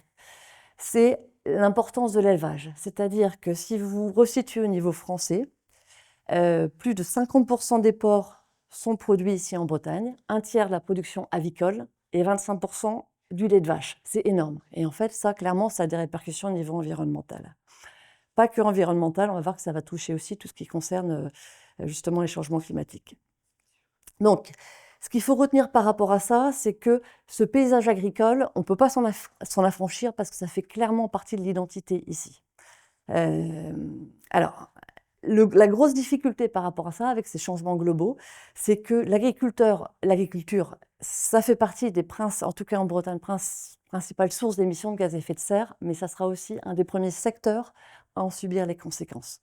c'est l'importance de l'élevage. C'est-à-dire que si vous vous resituez au niveau français, plus de 50% des porcs sont produits ici en Bretagne, un tiers de la production avicole et 25% du lait de vache. C'est énorme. Et en fait, ça, clairement, ça a des répercussions au niveau environnemental. Pas que environnemental, on va voir que ça va toucher aussi tout ce qui concerne justement les changements climatiques. Donc, ce qu'il faut retenir par rapport à ça, c'est que ce paysage agricole, on ne peut pas s'en affranchir parce que ça fait clairement partie de l'identité ici. Alors, la grosse difficulté par rapport à ça, avec ces changements globaux, c'est que l'agriculture, ça fait partie des en tout cas en Bretagne, principales sources d'émissions de gaz à effet de serre, mais ça sera aussi un des premiers secteurs à en subir les conséquences.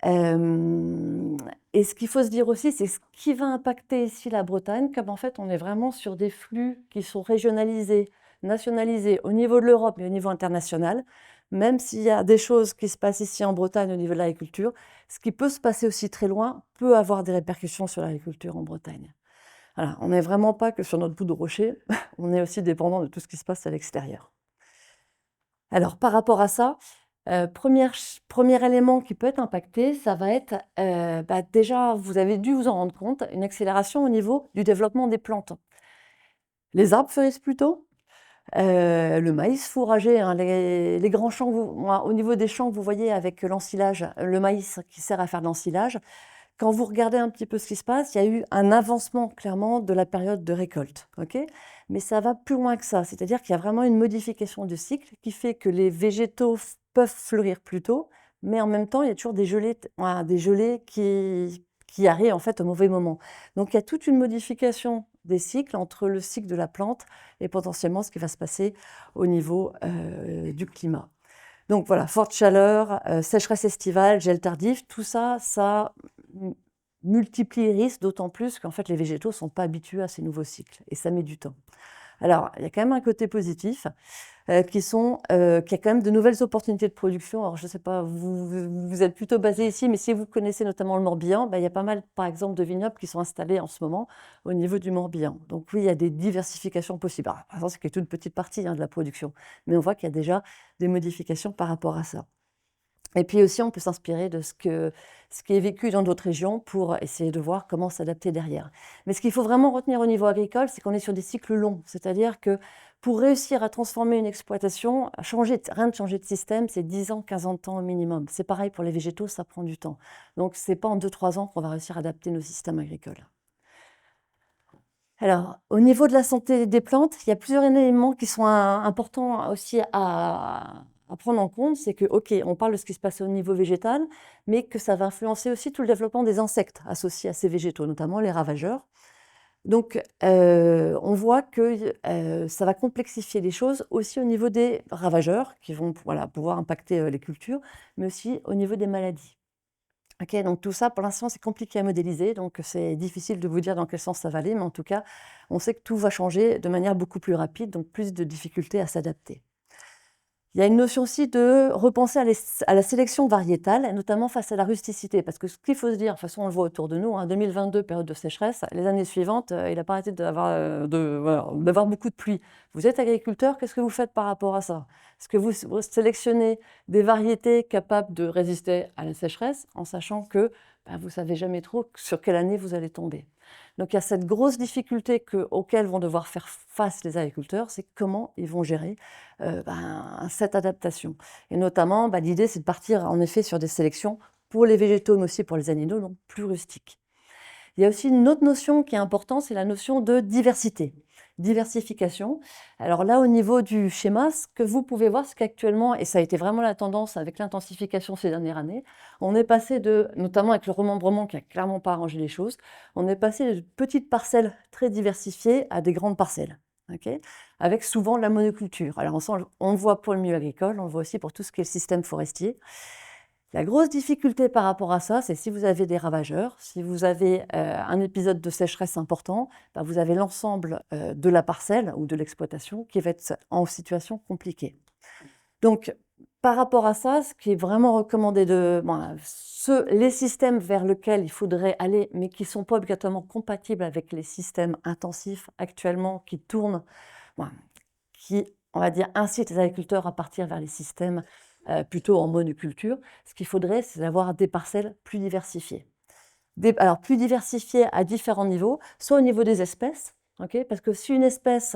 Et ce qu'il faut se dire aussi, c'est ce qui va impacter ici la Bretagne, comme en fait on est vraiment sur des flux qui sont régionalisés, nationalisés au niveau de l'Europe et au niveau international, même s'il y a des choses qui se passent ici en Bretagne au niveau de l'agriculture, ce qui peut se passer aussi très loin peut avoir des répercussions sur l'agriculture en Bretagne. Voilà, on n'est vraiment pas que sur notre bout de rocher, on est aussi dépendant de tout ce qui se passe à l'extérieur. Alors par rapport à ça, premier élément qui peut être impacté, ça va être, déjà, vous avez dû vous en rendre compte, une accélération au niveau du développement des plantes. Les arbres fleurissent plus tôt, le maïs fourragé, hein, les grands champs, au niveau des champs que vous voyez avec l'ensilage, le maïs qui sert à faire de l'ensilage, quand vous regardez un petit peu ce qui se passe, il y a eu un avancement clairement de la période de récolte. Okay, mais ça va plus loin que ça, c'est-à-dire qu'il y a vraiment une modification du cycle qui fait que les végétaux peuvent fleurir plus tôt, mais en même temps, il y a toujours des gelées qui arrivent en fait au mauvais moment. Donc il y a toute une modification des cycles entre le cycle de la plante et potentiellement ce qui va se passer au niveau du climat. Donc voilà, forte chaleur, sécheresse estivale, gel tardif, tout ça, ça multiplie les risques, d'autant plus qu'en fait les végétaux ne sont pas habitués à ces nouveaux cycles et ça met du temps. Alors, il y a quand même un côté positif, qu'il y a quand même de nouvelles opportunités de production. Alors, je ne sais pas, vous êtes plutôt basé ici, mais si vous connaissez notamment le Morbihan, il y a pas mal, par exemple, de vignobles qui sont installés en ce moment au niveau du Morbihan. Donc oui, il y a des diversifications possibles. Alors, par exemple, c'est qu'une petite partie de la production, mais on voit qu'il y a déjà des modifications par rapport à ça. Et puis aussi, on peut s'inspirer de ce qui est vécu dans d'autres régions pour essayer de voir comment s'adapter derrière. Mais ce qu'il faut vraiment retenir au niveau agricole, c'est qu'on est sur des cycles longs. C'est-à-dire que pour réussir à transformer une exploitation, rien de changer de système, c'est 10 ans, 15 ans de temps au minimum. C'est pareil pour les végétaux, ça prend du temps. Donc, ce n'est pas en 2-3 ans qu'on va réussir à adapter nos systèmes agricoles. Alors, au niveau de la santé des plantes, il y a plusieurs éléments qui sont importants aussi à à prendre en compte, c'est que, OK, on parle de ce qui se passe au niveau végétal, mais que ça va influencer aussi tout le développement des insectes associés à ces végétaux, notamment les ravageurs. Donc, on voit que ça va complexifier les choses aussi au niveau des ravageurs qui vont pouvoir impacter les cultures, mais aussi au niveau des maladies. OK, donc tout ça, pour l'instant, c'est compliqué à modéliser, donc c'est difficile de vous dire dans quel sens ça va aller, mais en tout cas, on sait que tout va changer de manière beaucoup plus rapide, donc plus de difficultés à s'adapter. Il y a une notion aussi de repenser à la sélection variétale, notamment face à la rusticité. Parce que ce qu'il faut se dire, de toute façon, on le voit autour de nous, en 2022, période de sécheresse, les années suivantes, il n'a pas arrêté d'avoir beaucoup de pluie. Vous êtes agriculteur, qu'est-ce que vous faites par rapport à ça? Est-ce que vous sélectionnez des variétés capables de résister à la sécheresse, en sachant que vous ne savez jamais trop sur quelle année vous allez tomber? Donc il y a cette grosse difficulté auquel vont devoir faire face les agriculteurs, c'est comment ils vont gérer cette adaptation. Et notamment, l'idée, c'est de partir en effet sur des sélections pour les végétaux, mais aussi pour les animaux, donc plus rustiques. Il y a aussi une autre notion qui est importante, c'est la notion de diversité, diversification. Alors là, au niveau du schéma, ce que vous pouvez voir, c'est qu'actuellement, et ça a été vraiment la tendance avec l'intensification ces dernières années, on est passé notamment avec le remembrement qui n'a clairement pas arrangé les choses, on est passé de petites parcelles très diversifiées à des grandes parcelles. Okay, avec souvent la monoculture. Alors on le voit pour le milieu agricole, on le voit aussi pour tout ce qui est le système forestier. La grosse difficulté par rapport à ça, c'est si vous avez des ravageurs, si vous avez un épisode de sécheresse important, vous avez l'ensemble de la parcelle ou de l'exploitation qui va être en situation compliquée. Donc, par rapport à ça, ce qui est vraiment recommandé les systèmes vers lesquels il faudrait aller, mais qui ne sont pas obligatoirement compatibles avec les systèmes intensifs actuellement qui tournent, qui, on va dire, incitent les agriculteurs à partir vers les systèmes plutôt en monoculture. Ce qu'il faudrait, c'est d'avoir des parcelles plus diversifiées. Alors, plus diversifiées à différents niveaux, soit au niveau des espèces, parce que si une espèce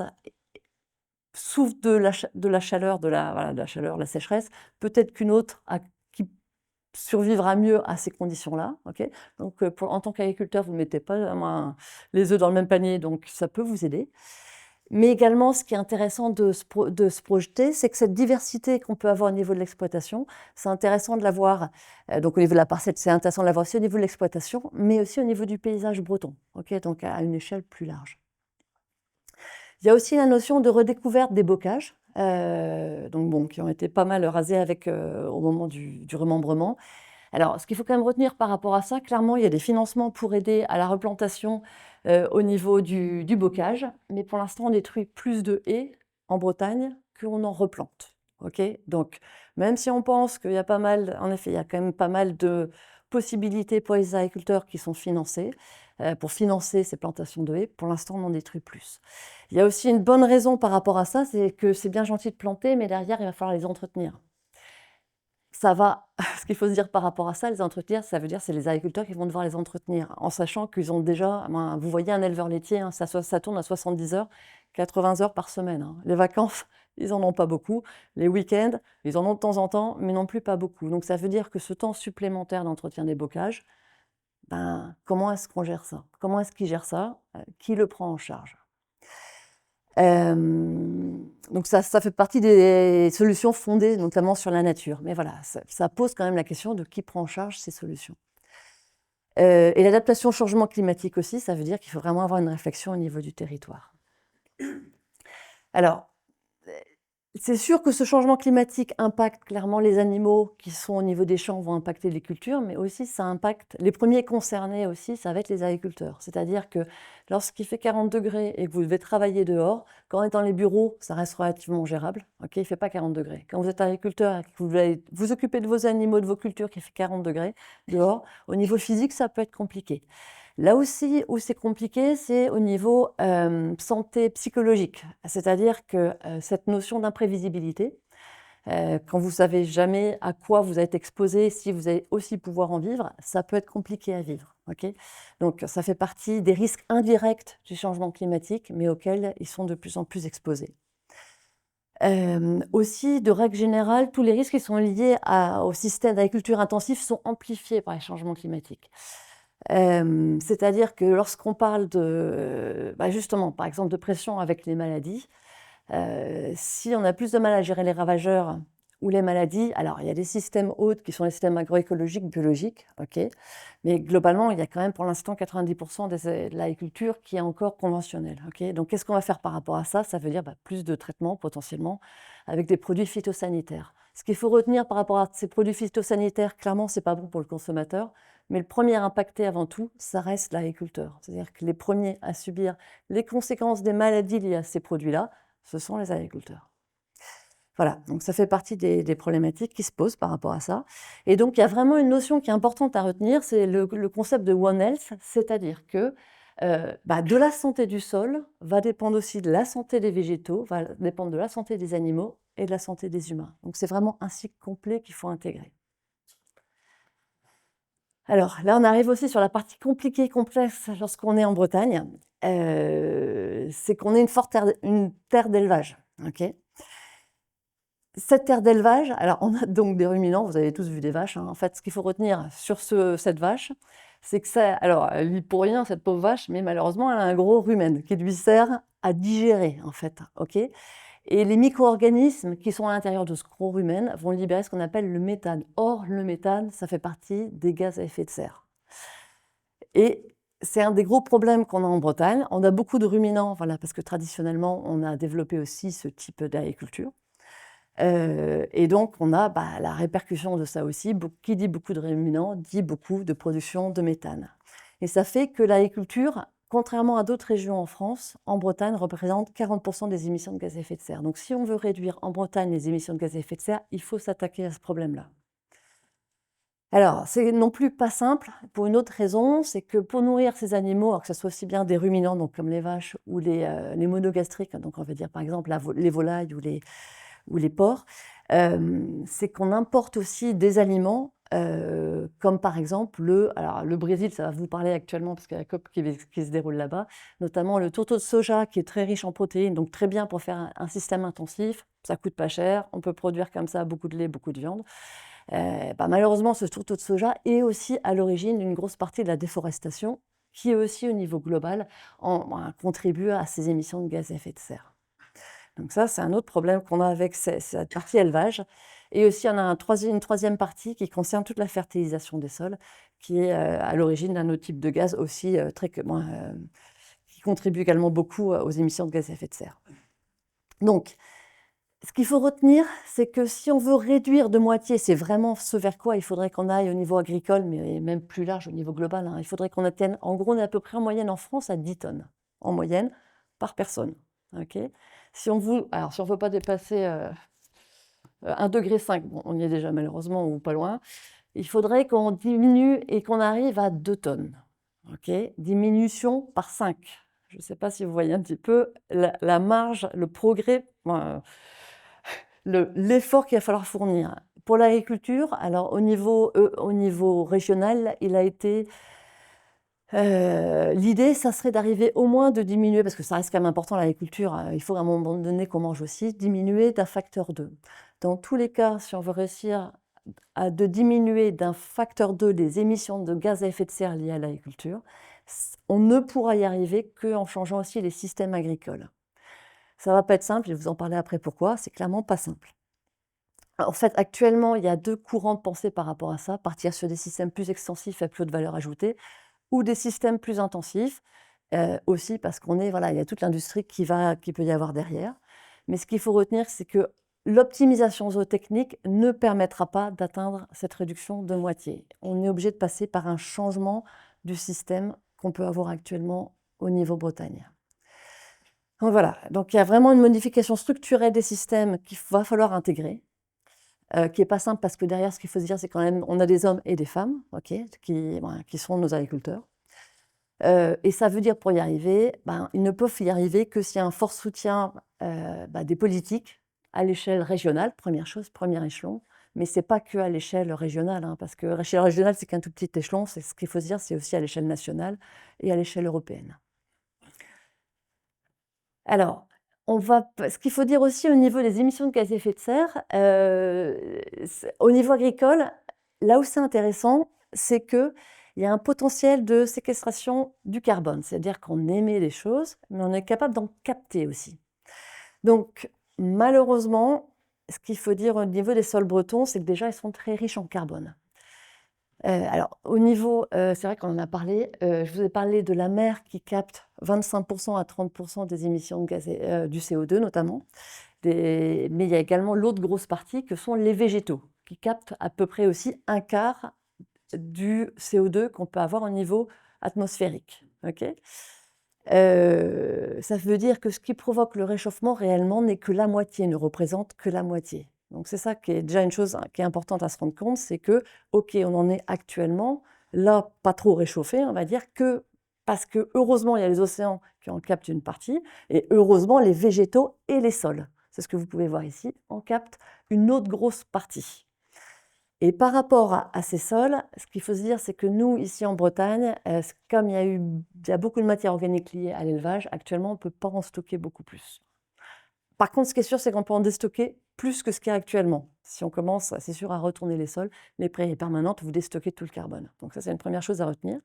souffre de la chaleur, de la sécheresse, peut-être qu'une autre qui survivra mieux à ces conditions-là. Donc, en tant qu'agriculteur, vous ne mettez pas les œufs dans le même panier, donc ça peut vous aider. Mais également, ce qui est intéressant de se projeter, c'est que cette diversité qu'on peut avoir au niveau de l'exploitation, c'est intéressant de l'avoir, donc au niveau de la parcelle, c'est intéressant de l'avoir aussi au niveau de l'exploitation, mais aussi au niveau du paysage breton, donc à une échelle plus large. Il y a aussi la notion de redécouverte des bocages, qui ont été pas mal rasés au moment du remembrement. Alors, ce qu'il faut quand même retenir par rapport à ça, clairement, il y a des financements pour aider à la replantation au niveau du bocage, mais pour l'instant, on détruit plus de haies en Bretagne qu'on en replante. Donc, même si on pense qu'il y a en effet, il y a quand même pas mal de possibilités pour les agriculteurs qui sont financés pour financer ces plantations de haies, pour l'instant, on en détruit plus. Il y a aussi une bonne raison par rapport à ça, c'est que c'est bien gentil de planter, mais derrière, il va falloir les entretenir. Ce qu'il faut se dire par rapport à ça, les entretenir, ça veut dire que c'est les agriculteurs qui vont devoir les entretenir, en sachant qu'ils ont déjà, vous voyez un éleveur laitier, ça tourne à 70 heures, 80 heures par semaine. Les vacances, ils n'en ont pas beaucoup. Les week-ends, ils en ont de temps en temps, mais non plus pas beaucoup. Donc ça veut dire que ce temps supplémentaire d'entretien des bocages, comment est-ce qu'on gère ça? Comment est-ce qu'ils gèrent ça? Qui le prend en charge? Donc ça fait partie des solutions fondées notamment sur la nature. Mais voilà, ça pose quand même la question de qui prend en charge ces solutions. Et l'adaptation au changement climatique aussi, ça veut dire qu'il faut vraiment avoir une réflexion au niveau du territoire. Alors, c'est sûr que ce changement climatique impacte clairement les animaux qui sont au niveau des champs, vont impacter les cultures, mais aussi ça impacte, les premiers concernés aussi, ça va être les agriculteurs. C'est-à-dire que lorsqu'il fait 40 degrés et que vous devez travailler dehors, quand on est dans les bureaux, ça reste relativement gérable. Il ne fait pas 40 degrés. Quand vous êtes agriculteur et que vous voulez vous occuper de vos animaux, de vos cultures qui fait 40 degrés dehors, au niveau physique, ça peut être compliqué. Là aussi, où c'est compliqué, c'est au niveau santé psychologique. C'est-à-dire que cette notion d'imprévisibilité, quand vous ne savez jamais à quoi vous êtes exposé, si vous allez aussi pouvoir en vivre, ça peut être compliqué à vivre. Donc, ça fait partie des risques indirects du changement climatique, mais auxquels ils sont de plus en plus exposés. Aussi, de règle générale, tous les risques qui sont liés au système d'agriculture intensive sont amplifiés par les changements climatiques. C'est-à-dire que lorsqu'on parle justement, par exemple, de pression avec les maladies, si on a plus de mal à gérer les ravageurs ou les maladies. Alors, il y a des systèmes autres qui sont les systèmes agroécologiques, biologiques, ok, mais globalement, il y a quand même pour l'instant 90% de l'agriculture qui est encore conventionnelle. Ok. Donc, qu'est-ce qu'on va faire par rapport à ça? Ça veut dire plus de traitements potentiellement avec des produits phytosanitaires. Ce qu'il faut retenir par rapport à ces produits phytosanitaires, clairement, ce n'est pas bon pour le consommateur, mais le premier impacté avant tout, ça reste l'agriculteur. C'est-à-dire que les premiers à subir les conséquences des maladies liées à ces produits-là, ce sont les agriculteurs. Voilà, donc ça fait partie des problématiques qui se posent par rapport à ça. Et donc, il y a vraiment une notion qui est importante à retenir, c'est le concept de One Health, c'est-à-dire que de la santé du sol va dépendre aussi de la santé des végétaux, va dépendre de la santé des animaux et de la santé des humains. Donc, c'est vraiment un cycle complet qu'il faut intégrer. Alors, là, on arrive aussi sur la partie compliquée, complexe lorsqu'on est en Bretagne. C'est qu'on est une terre d'élevage. Okay. Cette terre d'élevage, alors on a donc des ruminants, vous avez tous vu des vaches. Hein. En fait, ce qu'il faut retenir sur cette vache, c'est que ça, alors elle vit pour rien, cette pauvre vache, mais malheureusement, elle a un gros rumen qui lui sert à digérer, en fait. Okay. Et les micro-organismes qui sont à l'intérieur de ce gros rumen vont libérer ce qu'on appelle le méthane. Or, le méthane, ça fait partie des gaz à effet de serre. Et c'est un des gros problèmes qu'on a en Bretagne. On a beaucoup de ruminants, voilà, parce que traditionnellement, on a développé aussi ce type d'agriculture. Et donc, on a la répercussion de ça aussi. Qui dit beaucoup de ruminants, dit beaucoup de production de méthane. Et ça fait que l'agriculture, contrairement à d'autres régions en France, en Bretagne, représente 40% des émissions de gaz à effet de serre. Donc, si on veut réduire en Bretagne les émissions de gaz à effet de serre, il faut s'attaquer à ce problème-là. Alors, c'est non plus pas simple, pour une autre raison, c'est que pour nourrir ces animaux, alors que ce soit aussi bien des ruminants, donc comme les vaches, ou les monogastriques, donc on va dire par exemple les volailles ou les porcs, c'est qu'on importe aussi des aliments, comme par exemple le Brésil, ça va vous parler actuellement parce qu'il y a la COP qui se déroule là-bas, notamment le tourteau de soja qui est très riche en protéines, donc très bien pour faire un système intensif, ça coûte pas cher, on peut produire comme ça beaucoup de lait, beaucoup de viande. Malheureusement, ce tourteau de soja est aussi à l'origine d'une grosse partie de la déforestation qui aussi au niveau global contribue à ces émissions de gaz à effet de serre. Donc ça, c'est un autre problème qu'on a avec cette partie élevage. Et aussi, on a une troisième partie qui concerne toute la fertilisation des sols, qui est à l'origine d'un autre type de gaz aussi qui contribue également beaucoup aux émissions de gaz à effet de serre. Donc, ce qu'il faut retenir, c'est que si on veut réduire de moitié, c'est vraiment ce vers quoi il faudrait qu'on aille au niveau agricole, mais même plus large au niveau global. Hein. Il faudrait qu'on atteigne, en gros, on est à peu près en moyenne en France à 10 tonnes, en moyenne, par personne. Okay. Si on ne veut pas dépasser 1,5 degré, bon, on y est déjà malheureusement ou pas loin, il faudrait qu'on diminue et qu'on arrive à 2 tonnes. Okay. Diminution par 5. Je ne sais pas si vous voyez un petit peu la marge, le progrès, l'effort qu'il va falloir fournir. Pour l'agriculture, alors au niveau régional, il a été... l'idée, ça serait d'arriver au moins de diminuer, parce que ça reste quand même important l'agriculture, il faut à un moment donné qu'on mange aussi, diminuer d'un facteur 2. Dans tous les cas, si on veut réussir de diminuer d'un facteur 2 les émissions de gaz à effet de serre liées à l'agriculture, on ne pourra y arriver qu'en changeant aussi les systèmes agricoles. Ça ne va pas être simple, je vais vous en parler après pourquoi, c'est clairement pas simple. En fait, actuellement, il y a 2 courants de pensée par rapport à ça, partir sur des systèmes plus extensifs à plus haute valeur ajoutée, ou des systèmes plus intensifs, aussi parce il y a toute l'industrie qui peut y avoir derrière. Mais ce qu'il faut retenir, c'est que l'optimisation zootechnique ne permettra pas d'atteindre cette réduction de moitié. On est obligé de passer par un changement du système qu'on peut avoir actuellement au niveau Bretagne. Donc voilà, donc il y a vraiment une modification structurelle des systèmes qu'il va falloir intégrer, qui n'est pas simple parce que derrière, ce qu'il faut se dire, c'est quand même on a des hommes et des femmes qui sont nos agriculteurs. Et ça veut dire pour y arriver, ils ne peuvent y arriver que s'il y a un fort soutien des politiques à l'échelle régionale, première chose, premier échelon, mais ce n'est pas que à l'échelle régionale, hein, parce que l'échelle régionale, c'est qu'un tout petit échelon, ce qu'il faut se dire, c'est aussi à l'échelle nationale et à l'échelle européenne. Alors, ce qu'il faut dire aussi au niveau des émissions de gaz à effet de serre, au niveau agricole, là où c'est intéressant, c'est qu'il y a un potentiel de séquestration du carbone, c'est-à-dire qu'on émet des choses, mais on est capable d'en capter aussi. Donc, malheureusement, ce qu'il faut dire au niveau des sols bretons, c'est que déjà, ils sont très riches en carbone. Alors, au niveau, c'est vrai qu'on en a parlé, je vous ai parlé de la mer qui capte 25% à 30% des émissions de gaz du CO2 notamment. Mais il y a également l'autre grosse partie que sont les végétaux, qui captent à peu près aussi un quart du CO2 qu'on peut avoir au niveau atmosphérique. Ok. Ça veut dire que ce qui provoque le réchauffement réellement n'est que la moitié, ne représente que la moitié. Donc c'est ça qui est déjà une chose qui est importante à se rendre compte, c'est que, ok, on en est actuellement, là, pas trop réchauffé, on va dire, que parce que heureusement, il y a les océans qui en captent une partie, et heureusement, les végétaux et les sols. C'est ce que vous pouvez voir ici, en captent une autre grosse partie. Et par rapport à ces sols, ce qu'il faut se dire, c'est que nous, ici en Bretagne, comme il y a beaucoup de matières organiques liées à l'élevage, actuellement, on ne peut pas en stocker beaucoup plus. Par contre, ce qui est sûr, c'est qu'on peut en déstocker plus que ce qu'il y a actuellement. Si on commence, c'est sûr, à retourner les sols, les prairies permanentes, vous déstockez tout le carbone. Donc ça, c'est une première chose à retenir.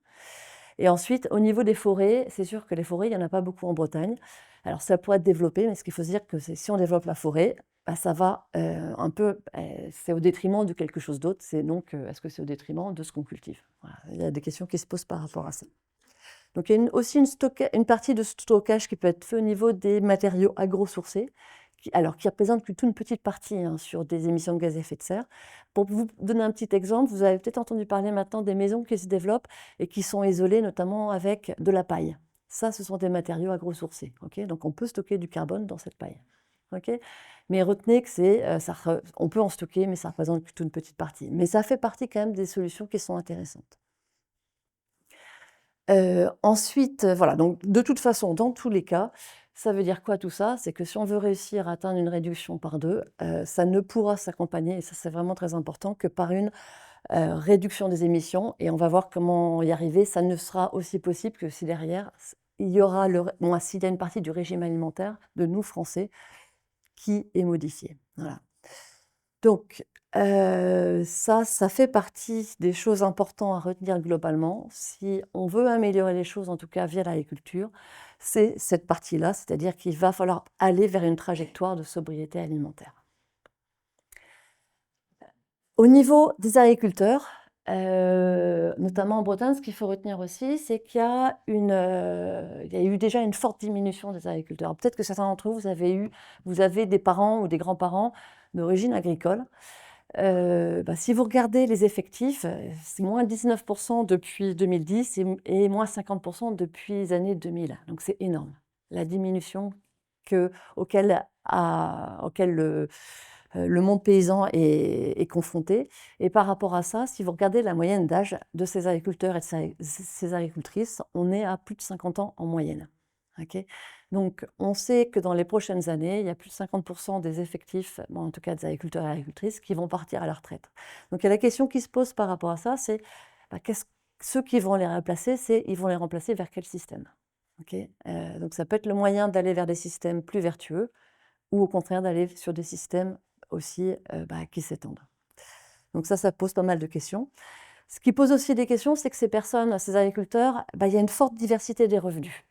Et ensuite, au niveau des forêts, c'est sûr que les forêts, il n'y en a pas beaucoup en Bretagne. Alors ça pourrait être développé, mais ce qu'il faut se dire que si on développe la forêt, bah, ça va un peu, c'est au détriment de quelque chose d'autre. C'est donc, est-ce que c'est au détriment de ce qu'on cultive? Voilà. Il y a des questions qui se posent par rapport à ça. Donc il y a aussi une partie de stockage qui peut être fait au niveau des matériaux agrosourcés, qui représentent que toute une petite partie sur des émissions de gaz à effet de serre. Pour vous donner un petit exemple, vous avez peut-être entendu parler maintenant des maisons qui se développent et qui sont isolées notamment avec de la paille. Ça, ce sont des matériaux agrosourcés. Okay, donc on peut stocker du carbone dans cette paille. Okay, mais retenez que on peut en stocker, mais ça représente plutôt une petite partie. Mais ça fait partie quand même des solutions qui sont intéressantes. Ensuite, voilà, donc de toute façon, dans tous les cas, ça veut dire quoi tout ça? C'est que si on veut réussir à atteindre une réduction par 2, ça ne pourra s'accompagner, et ça c'est vraiment très important, que par une réduction des émissions. Et on va voir comment y arriver. Ça ne sera aussi possible que si derrière, il y aura s'il y a une partie du régime alimentaire de nous, Français, qui est modifiée. Voilà. Donc, ça fait partie des choses importantes à retenir globalement. Si on veut améliorer les choses, en tout cas via l'agriculture, c'est cette partie-là, c'est-à-dire qu'il va falloir aller vers une trajectoire de sobriété alimentaire. Au niveau des agriculteurs, notamment en Bretagne, ce qu'il faut retenir aussi, c'est qu'il y a eu déjà une forte diminution des agriculteurs. Peut-être que certains d'entre vous, vous avez des parents ou des grands-parents d'origine agricole. Si vous regardez les effectifs, c'est moins 19% depuis 2010 et moins 50% depuis les années 2000. Donc c'est énorme, la diminution auquel le monde paysan est confronté. Et par rapport à ça, si vous regardez la moyenne d'âge de ces agriculteurs et de ces agricultrices, on est à plus de 50 ans en moyenne. Okay, donc, on sait que dans les prochaines années, il y a plus de 50% des effectifs, en tout cas des agriculteurs et agricultrices, qui vont partir à la retraite. Donc, il y a la question qui se pose par rapport à ça, c'est ceux qui vont les remplacer, ils vont les remplacer vers quel système? Okay, donc, ça peut être le moyen d'aller vers des systèmes plus vertueux ou au contraire d'aller sur des systèmes aussi qui s'étendent. Donc ça pose pas mal de questions. Ce qui pose aussi des questions, c'est que ces personnes, ces agriculteurs, il y a une forte diversité des revenus.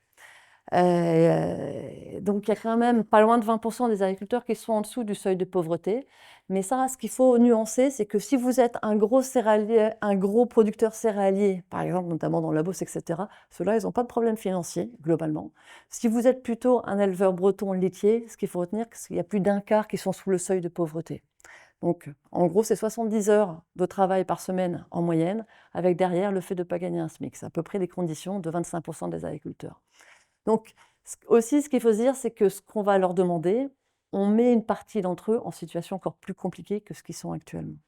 Donc il y a quand même pas loin de 20% des agriculteurs qui sont en dessous du seuil de pauvreté. Mais ça, ce qu'il faut nuancer, c'est que si vous êtes un gros céréalier, un gros producteur céréalier, par exemple, notamment dans la Beauce, etc., ceux-là, ils n'ont pas de problème financier, globalement. Si vous êtes plutôt un éleveur breton laitier, ce qu'il faut retenir, c'est qu'il y a plus d'un quart qui sont sous le seuil de pauvreté. Donc, en gros, c'est 70 heures de travail par semaine en moyenne, avec derrière le fait de ne pas gagner un SMIC. C'est à peu près les conditions de 25% des agriculteurs. Donc, aussi, ce qu'il faut se dire, c'est que ce qu'on va leur demander, on met une partie d'entre eux en situation encore plus compliquée que ce qu'ils sont actuellement.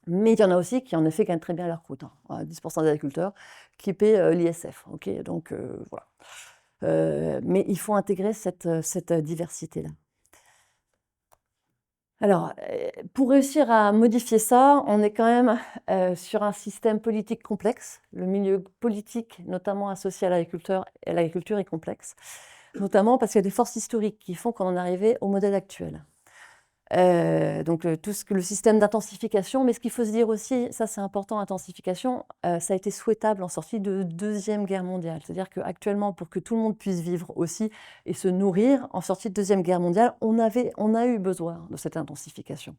Mais il y en a aussi qui, en effet, gagnent très bien leur croûte. 10% des agriculteurs qui paient l'ISF. Okay, donc, voilà. Mais il faut intégrer cette diversité-là. Alors, pour réussir à modifier ça, on est quand même sur un système politique complexe. Le milieu politique, notamment associé à l'agriculture, est complexe, notamment parce qu'il y a des forces historiques qui font qu'on en est arrivé au modèle actuel. Donc tout le système d'intensification, mais ce qu'il faut se dire aussi, ça c'est important, intensification, ça a été souhaitable en sortie de Deuxième Guerre mondiale. C'est-à-dire qu'actuellement, pour que tout le monde puisse vivre aussi et se nourrir, en sortie de Deuxième Guerre mondiale, on a eu besoin de cette intensification.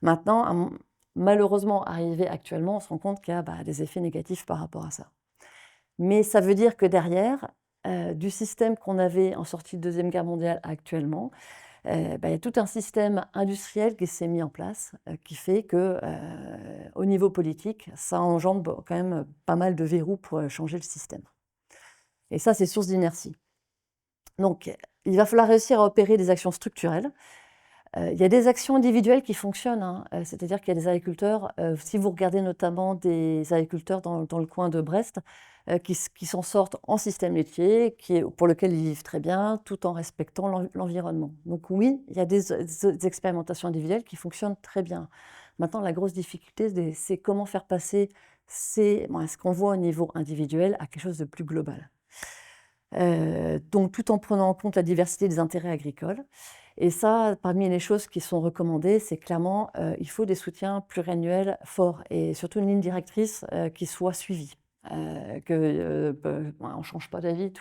Maintenant, malheureusement, arrivé actuellement, on se rend compte qu'il y a des effets négatifs par rapport à ça. Mais ça veut dire que derrière, du système qu'on avait en sortie de Deuxième Guerre mondiale actuellement, il y a tout un système industriel qui s'est mis en place, qui fait que, au niveau politique, ça engendre quand même pas mal de verrous pour changer le système. Et ça, c'est source d'inertie. Donc, il va falloir réussir à opérer des actions structurelles. Il y a des actions individuelles qui fonctionnent, hein. C'est-à-dire qu'il y a des agriculteurs, si vous regardez notamment des agriculteurs dans le coin de Brest, qui s'en sortent en système laitier, pour lequel ils vivent très bien, tout en respectant l'environnement. Donc oui, il y a des expérimentations individuelles qui fonctionnent très bien. Maintenant, la grosse difficulté, c'est comment faire passer ce qu'on voit au niveau individuel à quelque chose de plus global. Donc tout en prenant en compte la diversité des intérêts agricoles. Et ça, parmi les choses qui sont recommandées, c'est clairement, il faut des soutiens pluriannuels forts et surtout une ligne directrice qui soit suivie. On ne change pas d'avis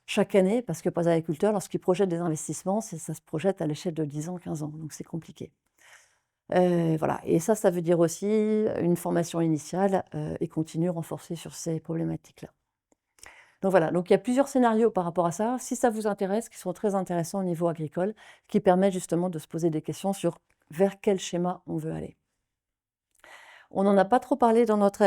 chaque année, parce que pour les agriculteurs, lorsqu'ils projettent des investissements, ça se projette à l'échelle de 10 ans, 15 ans, donc c'est compliqué. Voilà. Et ça veut dire aussi une formation initiale et continue renforcée sur ces problématiques-là. Donc voilà, donc il y a plusieurs scénarios par rapport à ça, si ça vous intéresse, qui sont très intéressants au niveau agricole, qui permettent justement de se poser des questions sur vers quel schéma on veut aller. On n'en a pas trop parlé dans notre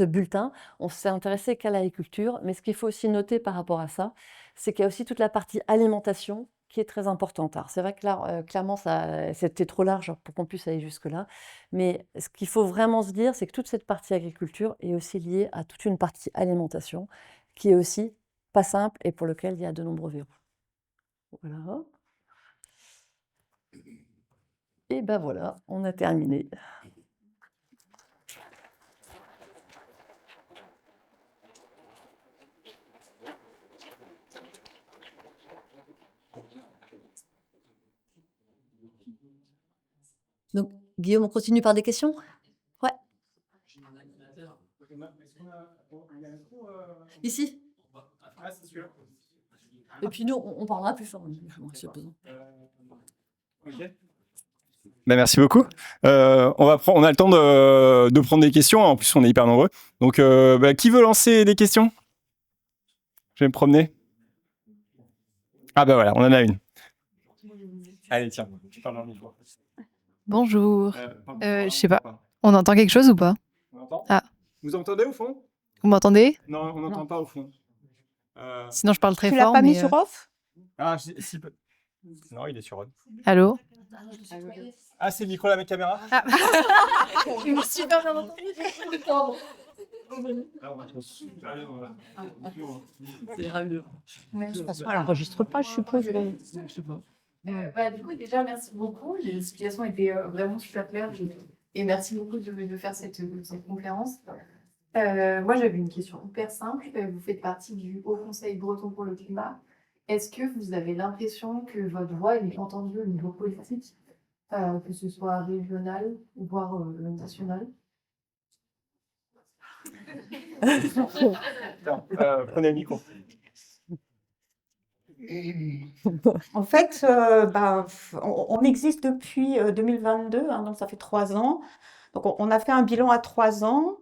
bulletin, on s'est intéressé qu'à l'agriculture, mais ce qu'il faut aussi noter par rapport à ça, c'est qu'il y a aussi toute la partie alimentation qui est très importante. Alors c'est vrai que là, clairement, c'était trop large pour qu'on puisse aller jusque-là, mais ce qu'il faut vraiment se dire, c'est que toute cette partie agriculture est aussi liée à toute une partie alimentation, qui est aussi pas simple et pour lequel il y a de nombreux verrous. Voilà. Et ben voilà, on a terminé. Donc, Guillaume, on continue par des questions? Ouais. Ici? Et puis nous, on parlera plus fort. Merci beaucoup. On a le temps de prendre des questions. En plus, on est hyper nombreux. Donc, qui veut lancer des questions? Je vais me promener. Ah voilà, on en a une. Allez, tiens, tu parles dans le micro. Bonjour. Je sais pas. On entend quelque chose ou pas? On entend? Ah. Vous entendez au fond? Vous m'entendez? Non, on n'entend pas au fond. Sinon, je parle très Tu fort. l'as pas mais mis sur off? Ah, non, il est sur on. Allô? Ah, c'est le micro là avec caméra? Ah. Je me suis super bien entendu. De toute façon, elle n'enregistre pas, je suppose. Du coup, déjà, merci beaucoup. Les explications étaient vraiment super claires. Et merci beaucoup de faire cette conférence. Moi, j'avais une question hyper simple. Vous faites partie du Haut Conseil breton pour le climat. Est-ce que vous avez l'impression que votre voix est entendue au niveau politique, que ce soit régional, voire national? Prenez le micro. En fait, on existe depuis 2022, hein, donc ça fait 3 ans. Donc on a fait un bilan à 3 ans.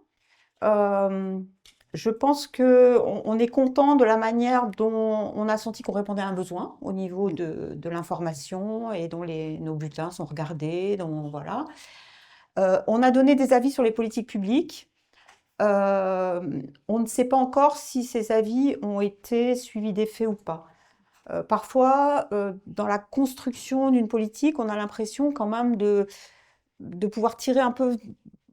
Je pense qu'on est content de la manière dont on a senti qu'on répondait à un besoin au niveau de l'information et dont nos bulletins sont regardés. Voilà. On a donné des avis sur les politiques publiques. On ne sait pas encore si ces avis ont été suivis d'effet ou pas. Parfois, dans la construction d'une politique, on a l'impression quand même de pouvoir tirer un peu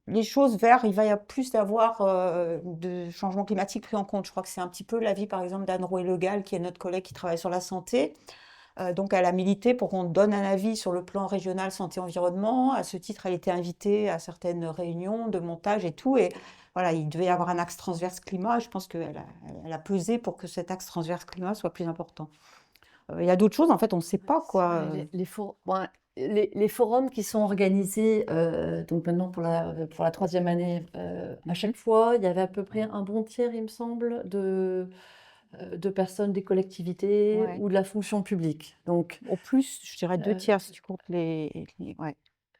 les choses vers, il va y avoir plus d'avoir de changements climatiques pris en compte. Je crois que c'est un petit peu l'avis, par exemple, d'Anne Rouet-Legal, qui est notre collègue qui travaille sur la santé. Donc, elle a milité pour qu'on donne un avis sur le plan régional santé-environnement. À ce titre, elle était invitée à certaines réunions de montage et tout. Et voilà, il devait y avoir un axe transverse climat. Je pense qu'elle a pesé pour que cet axe transverse climat soit plus important. Il y a d'autres choses, en fait, on ne sait pas, quoi. Les forums qui sont organisés, donc maintenant pour la troisième année, à chaque fois, il y avait à peu près un bon tiers, il me semble, de personnes des collectivités Ouais. ou de la fonction publique. Donc, Au plus, je dirais 2 Euh, tiers si tu comptes ouais.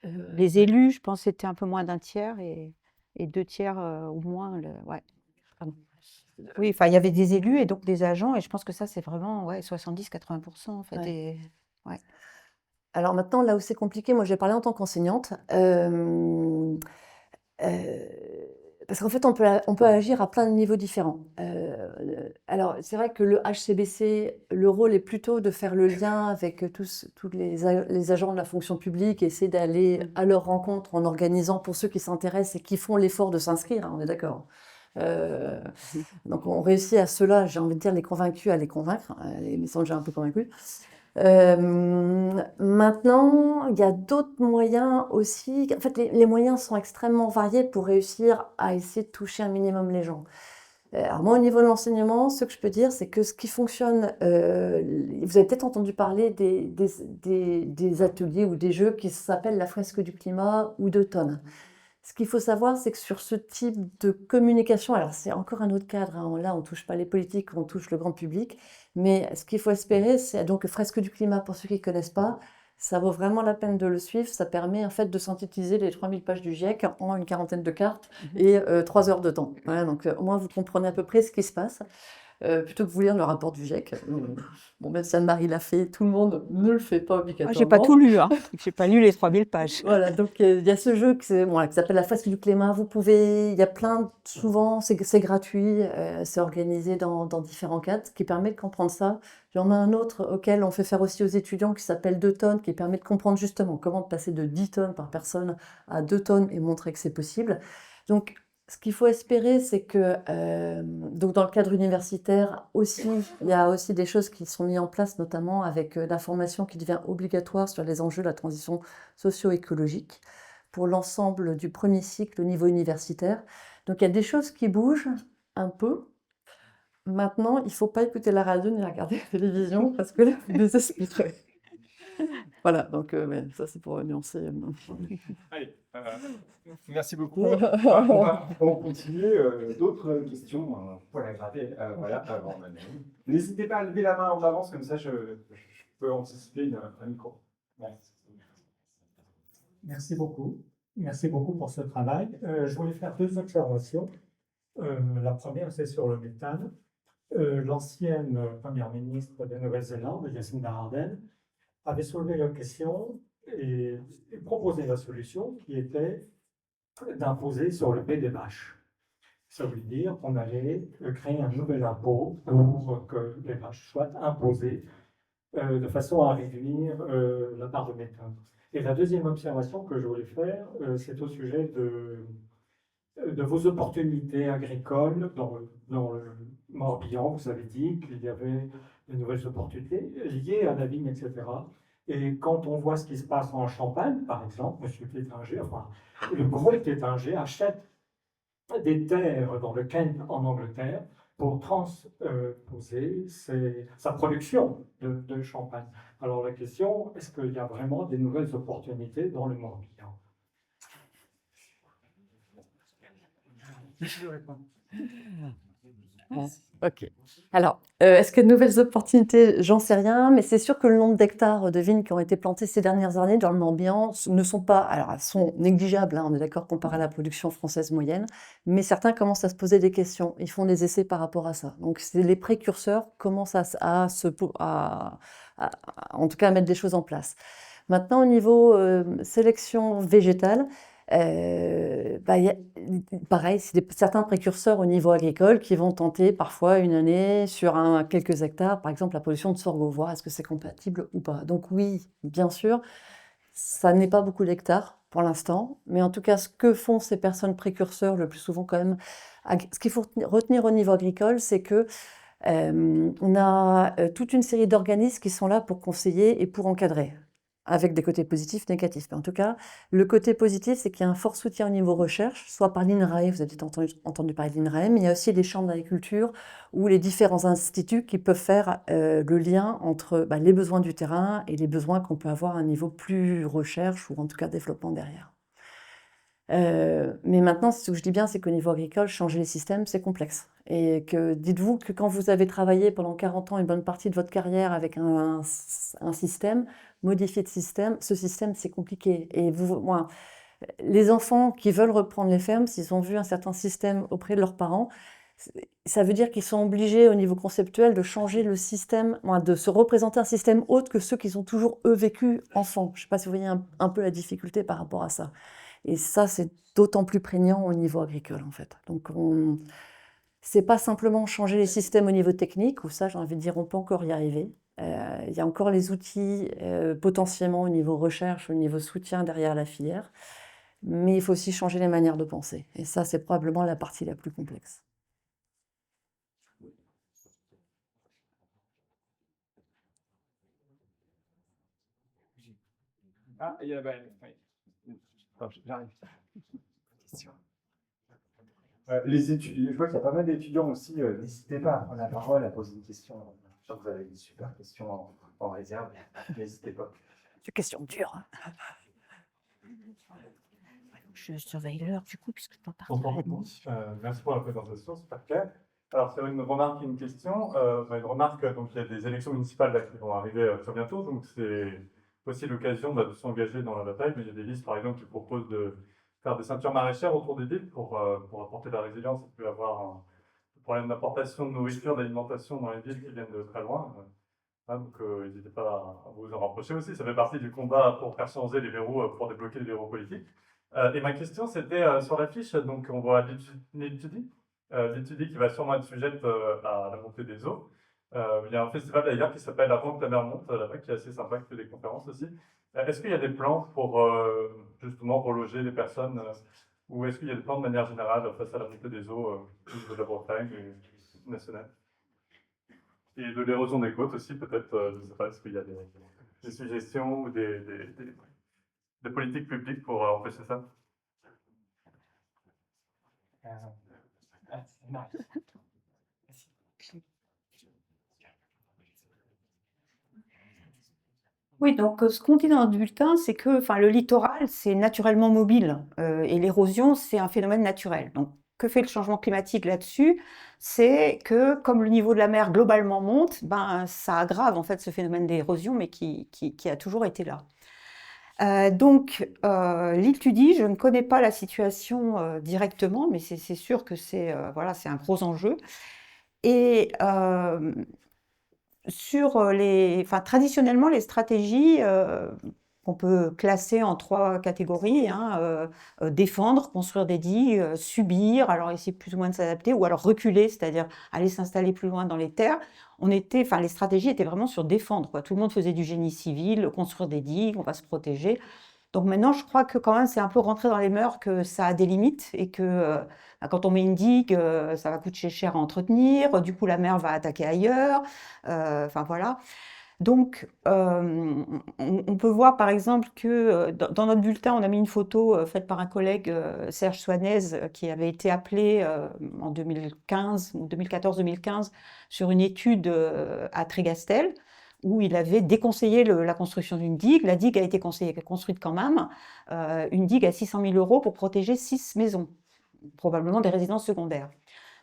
euh, Les élus, je pense que c'était un peu moins d'un tiers et 2 tiers au moins. Ouais. Pardon. Oui, enfin, il y avait des élus et donc des agents, et je pense que ça, c'est vraiment 70-80% en fait. Ouais. Ouais. Alors maintenant, là où c'est compliqué, moi j'ai parlé en tant qu'enseignante, parce qu'en fait on peut agir à plein de niveaux différents. Alors c'est vrai que le HCBC, le rôle est plutôt de faire le lien avec tous les agents de la fonction publique, essayer d'aller à leur rencontre en organisant pour ceux qui s'intéressent et qui font l'effort de s'inscrire, hein, on est d'accord. Donc on réussit à ceux-là, j'ai envie de dire les convaincus à les convaincre, ils me sont déjà un peu convaincus. Maintenant, il y a d'autres moyens aussi. En fait, les moyens sont extrêmement variés pour réussir à essayer de toucher un minimum les gens. Alors moi, au niveau de l'enseignement, ce que je peux dire, c'est que ce qui fonctionne, vous avez peut-être entendu parler des ateliers ou des jeux qui s'appellent la fresque du climat ou d'automne. Ce qu'il faut savoir, c'est que sur ce type de communication, alors c'est encore un autre cadre, hein, là on ne touche pas les politiques, on touche le grand public, mais ce qu'il faut espérer, c'est donc Fresque du climat, pour ceux qui ne connaissent pas, ça vaut vraiment la peine de le suivre, ça permet en fait de synthétiser les 3000 pages du GIEC en une quarantaine de cartes et 3 heures de temps. Voilà, donc au moins vous comprenez à peu près ce qui se passe. Plutôt que vous lire le rapport du GIEC. Bon, même si Anne-Marie l'a fait, tout le monde ne le fait pas obligatoirement. J'ai pas tout lu, hein. J'ai pas lu les 3000 pages. Voilà, donc il y a ce jeu qui s'appelle la fresque du climat. Vous pouvez, il y a souvent, c'est gratuit, c'est organisé dans différents cadres, qui permet de comprendre ça. Il y en a un autre auquel on fait faire aussi aux étudiants qui s'appelle 2 tonnes, qui permet de comprendre justement comment passer de 10 tonnes par personne à 2 tonnes et montrer que c'est possible. Donc, ce qu'il faut espérer, c'est que donc dans le cadre universitaire aussi, il y a aussi des choses qui sont mises en place, notamment avec la formation qui devient obligatoire sur les enjeux de la transition socio-écologique pour l'ensemble du premier cycle au niveau universitaire. Donc il y a des choses qui bougent un peu. Maintenant, il ne faut pas écouter la radio ni regarder la télévision parce que là, vous désespérez. Voilà, donc ça c'est pour nuancer. Allez, merci beaucoup. On va continuer. D'autres questions pour la gratter. Voilà, avant. N'hésitez pas à lever la main en avance, comme ça je peux anticiper un micro. Merci. Merci beaucoup. Merci beaucoup pour ce travail. Je voulais faire 2 observations. La première, c'est sur le méthane. L'ancienne première ministre de Nouvelle-Zélande, Jacinda Ardern, avait soulevé la question et proposé la solution qui était d'imposer sur le lait des vaches. Ça veut dire qu'on allait créer un nouvel impôt pour que les vaches soient imposées de façon à réduire la part de méthane. Et la deuxième observation que je voulais faire, c'est au sujet de vos opportunités agricoles dans le Morbihan. Vous avez dit qu'il y avait de nouvelles opportunités liées à la vigne, etc. Et quand on voit ce qui se passe en Champagne, par exemple, M. Tétinger, enfin, le groupe Tétinger achète des terres dans le Kent en Angleterre pour transposer sa production de champagne. Alors la question, est-ce qu'il y a vraiment des nouvelles opportunités dans le Morbihan? Je réponds. Ok. Alors, est-ce qu'il y a de nouvelles opportunités? J'en sais rien, mais c'est sûr que le nombre d'hectares de vignes qui ont été plantés ces dernières années dans le Morbihan ne sont pas, alors elles sont négligeables, hein, on est d'accord, comparé à la production française moyenne, mais certains commencent à se poser des questions, ils font des essais par rapport à ça. Donc, les précurseurs commencent en tout cas à mettre des choses en place. Maintenant, au niveau sélection végétale, pareil, c'est certains précurseurs au niveau agricole qui vont tenter parfois une année sur quelques hectares, par exemple la pollution de sorgho, voir est-ce que c'est compatible ou pas. Donc oui, bien sûr, ça n'est pas beaucoup d'hectares pour l'instant, mais en tout cas, ce que font ces personnes précurseurs, le plus souvent quand même, ce qu'il faut retenir au niveau agricole, c'est que on a toute une série d'organismes qui sont là pour conseiller et pour encadrer. avec des côtés positifs, négatifs. Mais en tout cas, le côté positif, c'est qu'il y a un fort soutien au niveau recherche, soit par l'INRAE, vous avez peut-être entendu parler de l'INRAE, mais il y a aussi les chambres d'agriculture ou les différents instituts qui peuvent faire le lien entre les besoins du terrain et les besoins qu'on peut avoir à un niveau plus recherche ou en tout cas développement derrière. Mais maintenant, ce que je dis bien, c'est qu'au niveau agricole, changer les systèmes, c'est complexe. Et que dites-vous que quand vous avez travaillé pendant 40 ans une bonne partie de votre carrière avec un système, modifier ce système, c'est compliqué. Et moi, les enfants qui veulent reprendre les fermes, s'ils ont vu un certain système auprès de leurs parents, ça veut dire qu'ils sont obligés au niveau conceptuel de changer le système, de se représenter un système autre que ceux qu'ils ont toujours, eux, vécu enfants. Je ne sais pas si vous voyez un peu la difficulté par rapport à ça. Et ça, c'est d'autant plus prégnant au niveau agricole, en fait. Donc, c'est pas simplement changer les systèmes au niveau technique, où ça, j'ai envie de dire, on peut encore y arriver. Il y a encore les outils potentiellement au niveau recherche, au niveau soutien derrière la filière. Mais il faut aussi changer les manières de penser. Et ça, c'est probablement la partie la plus complexe. Ah, il y a... J'arrive. Les étudiants, je vois qu'il y a pas mal d'étudiants aussi. N'hésitez pas à prendre la parole, à poser une question. Je suis sûr que vous avez des super questions en réserve. N'hésitez pas. C'est une question dure. Je surveille l'heure du coup, puisque je peux pas parler. Merci pour la présentation, super clair. Alors, c'est une remarque et une question. Une remarque, donc il y a des élections municipales là, qui vont arriver très bientôt, donc c'est aussi l'occasion de s'engager dans la bataille. Mais il y a des listes, par exemple, qui proposent de faire des ceintures maraîchères autour des villes pour apporter de la résilience. Il peut y avoir un problème d'importation de nourriture, d'alimentation dans les villes qui viennent de très loin. Donc, n'hésitez pas à vous en rapprocher aussi. Ça fait partie du combat pour faire changer les verrous, pour débloquer les verrous politiques. Et ma question, c'était sur l'affiche. Donc, on voit l'Étudie qui va sûrement être sujette à la montée des eaux. Il y a un festival d'ailleurs qui s'appelle Avant que la mer monte, là-bas, qui est assez sympa, qui fait des conférences aussi. Est-ce qu'il y a des plans pour justement reloger les personnes ou est-ce qu'il y a des plans de manière générale face à la montée des eaux de la Bretagne nationale? Et de l'érosion des côtes aussi, peut-être, je ne sais pas, est-ce qu'il y a des suggestions ou des politiques publiques pour empêcher ça? Oui, donc ce qu'on dit dans notre bulletin, c'est que le littoral, c'est naturellement mobile et l'érosion, c'est un phénomène naturel. Donc, que fait le changement climatique là-dessus? C'est que comme le niveau de la mer globalement monte, ça aggrave en fait ce phénomène d'érosion, mais qui a toujours été là. L'île Tudy, je ne connais pas la situation directement, mais c'est sûr que c'est un gros enjeu. Et traditionnellement, les stratégies qu'on peut classer en 3 catégories, défendre, construire des digues, subir, alors essayer plus ou moins de s'adapter, ou alors reculer, c'est-à-dire aller s'installer plus loin dans les terres. Les stratégies étaient vraiment sur défendre, quoi. Tout le monde faisait du génie civil, construire des digues, on va se protéger. Donc maintenant, je crois que quand même, c'est un peu rentré dans les mœurs que ça a des limites et que quand on met une digue, ça va coûter cher à entretenir, du coup la mer va attaquer ailleurs, voilà. Donc, on peut voir par exemple que dans notre bulletin, on a mis une photo faite par un collègue, Serge Soanez, qui avait été appelé en 2015 ou 2014-2015 sur une étude à Trégastel, où il avait déconseillé la construction d'une digue. La digue a été construite quand même, une digue à 600 000 € pour protéger 6 maisons, probablement des résidences secondaires.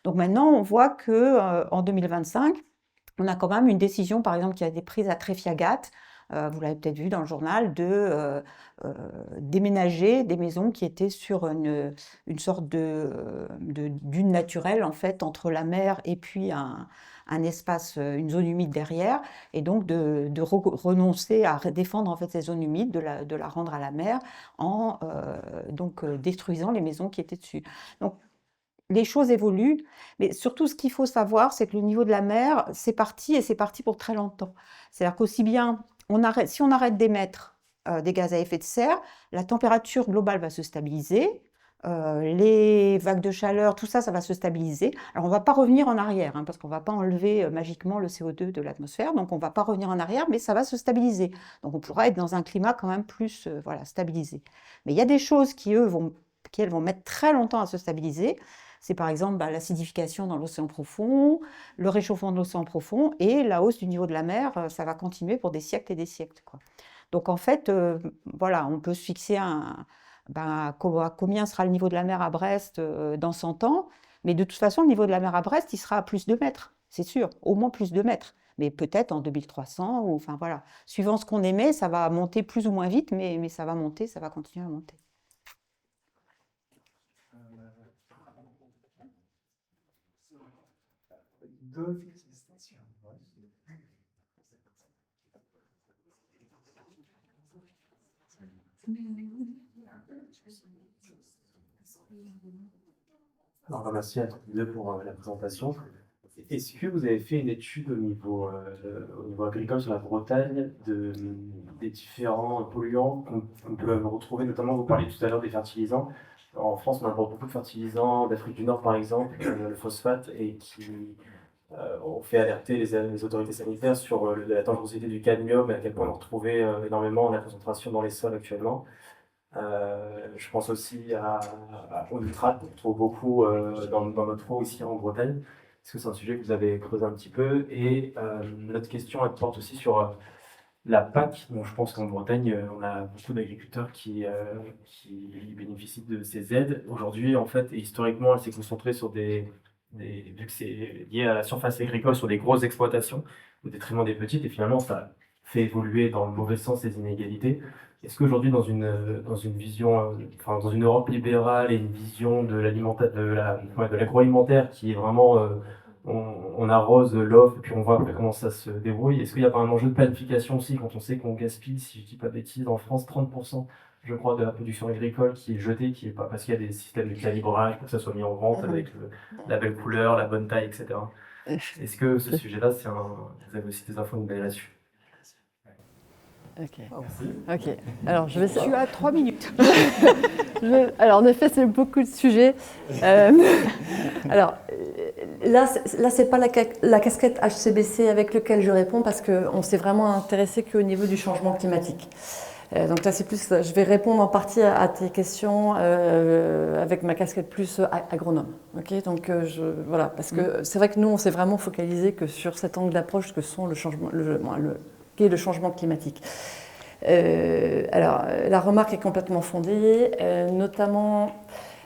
Donc maintenant, on voit qu'en 2025, on a quand même une décision, par exemple, qui a été prise à Tréfiagat, vous l'avez peut-être vu dans le journal, de déménager des maisons qui étaient sur une sorte de dune naturelle, en fait, entre la mer et puis un espace, une zone humide derrière, et donc de renoncer à défendre en fait ces zones humides, de la rendre à la mer en détruisant les maisons qui étaient dessus. Donc, les choses évoluent, mais surtout ce qu'il faut savoir, c'est que le niveau de la mer, c'est parti, et c'est parti pour très longtemps. C'est-à-dire qu'aussi bien, si on arrête d'émettre des gaz à effet de serre, la température globale va se stabiliser, les vagues de chaleur, tout ça, ça va se stabiliser. Alors, on ne va pas revenir en arrière, hein, parce qu'on ne va pas enlever magiquement le CO2 de l'atmosphère, donc on ne va pas revenir en arrière, mais ça va se stabiliser. Donc, on pourra être dans un climat quand même plus voilà, stabilisé. Mais il y a des choses qui, elles, vont mettre très longtemps à se stabiliser. C'est par exemple l'acidification dans l'océan profond, le réchauffement de l'océan profond et la hausse du niveau de la mer, ça va continuer pour des siècles et des siècles, quoi. Donc en fait, voilà, on peut se fixer combien sera le niveau de la mer à Brest dans 100 ans, mais de toute façon, le niveau de la mer à Brest, il sera à plus de mètres, c'est sûr, au moins plus de mètres. Mais peut-être en 2300, ou enfin voilà, suivant ce qu'on émet, ça va monter plus ou moins vite, mais ça va monter, ça va continuer à monter. Alors, merci à tous les deux pour la présentation. Est-ce que vous avez fait une étude au niveau agricole sur la Bretagne des différents polluants qu'on peut retrouver, notamment vous parliez tout à l'heure des fertilisants. En France, on importe beaucoup de fertilisants d'Afrique du Nord, par exemple, le phosphate, et qui ont fait alerter les autorités sanitaires sur la dangerosité du cadmium et à quel point on en retrouvait énormément la concentration dans les sols actuellement. Je pense aussi au nitrate qu'on trouve beaucoup dans notre eau ici en Bretagne. Est-ce que c'est un sujet que vous avez creusé un petit peu? Et notre question elle porte aussi sur la PAC. Bon, je pense qu'en Bretagne, on a beaucoup d'agriculteurs qui bénéficient de ces aides. Aujourd'hui, en fait, et historiquement, elle s'est concentrée sur vu que c'est lié à la surface agricole, sur des grosses exploitations au détriment des petites. Et finalement, ça fait évoluer dans le mauvais sens les inégalités. Est-ce qu'aujourd'hui, dans une vision, dans une Europe libérale et une vision de l'agroalimentaire qui est vraiment, on arrose l'offre et puis on voit après comment ça se débrouille, est-ce qu'il n'y a pas un enjeu de planification aussi quand on sait qu'on gaspille, si je ne dis pas de bêtises, en France, 30%, je crois, de la production agricole qui est jetée, qui est pas parce qu'il y a des systèmes de calibrage pour que ça soit mis en vente avec la belle couleur, la bonne taille, etc. Est-ce que ce sujet-là, vous avez aussi des infos nouvelles là-dessus? Ok. Alors, je vais... Tu as 3 minutes. Alors, en effet, c'est beaucoup de sujets. Alors, là, c'est pas la casquette HCBC avec laquelle je réponds parce qu'on s'est vraiment intéressé qu'au niveau du changement climatique. Donc là, c'est plus, je vais répondre en partie à tes questions avec ma casquette plus agronome. Ok, donc voilà, parce que c'est vrai que nous, on s'est vraiment focalisé que sur cet angle d'approche que sont le changement, qui est le changement climatique. Alors, la remarque est complètement fondée, notamment.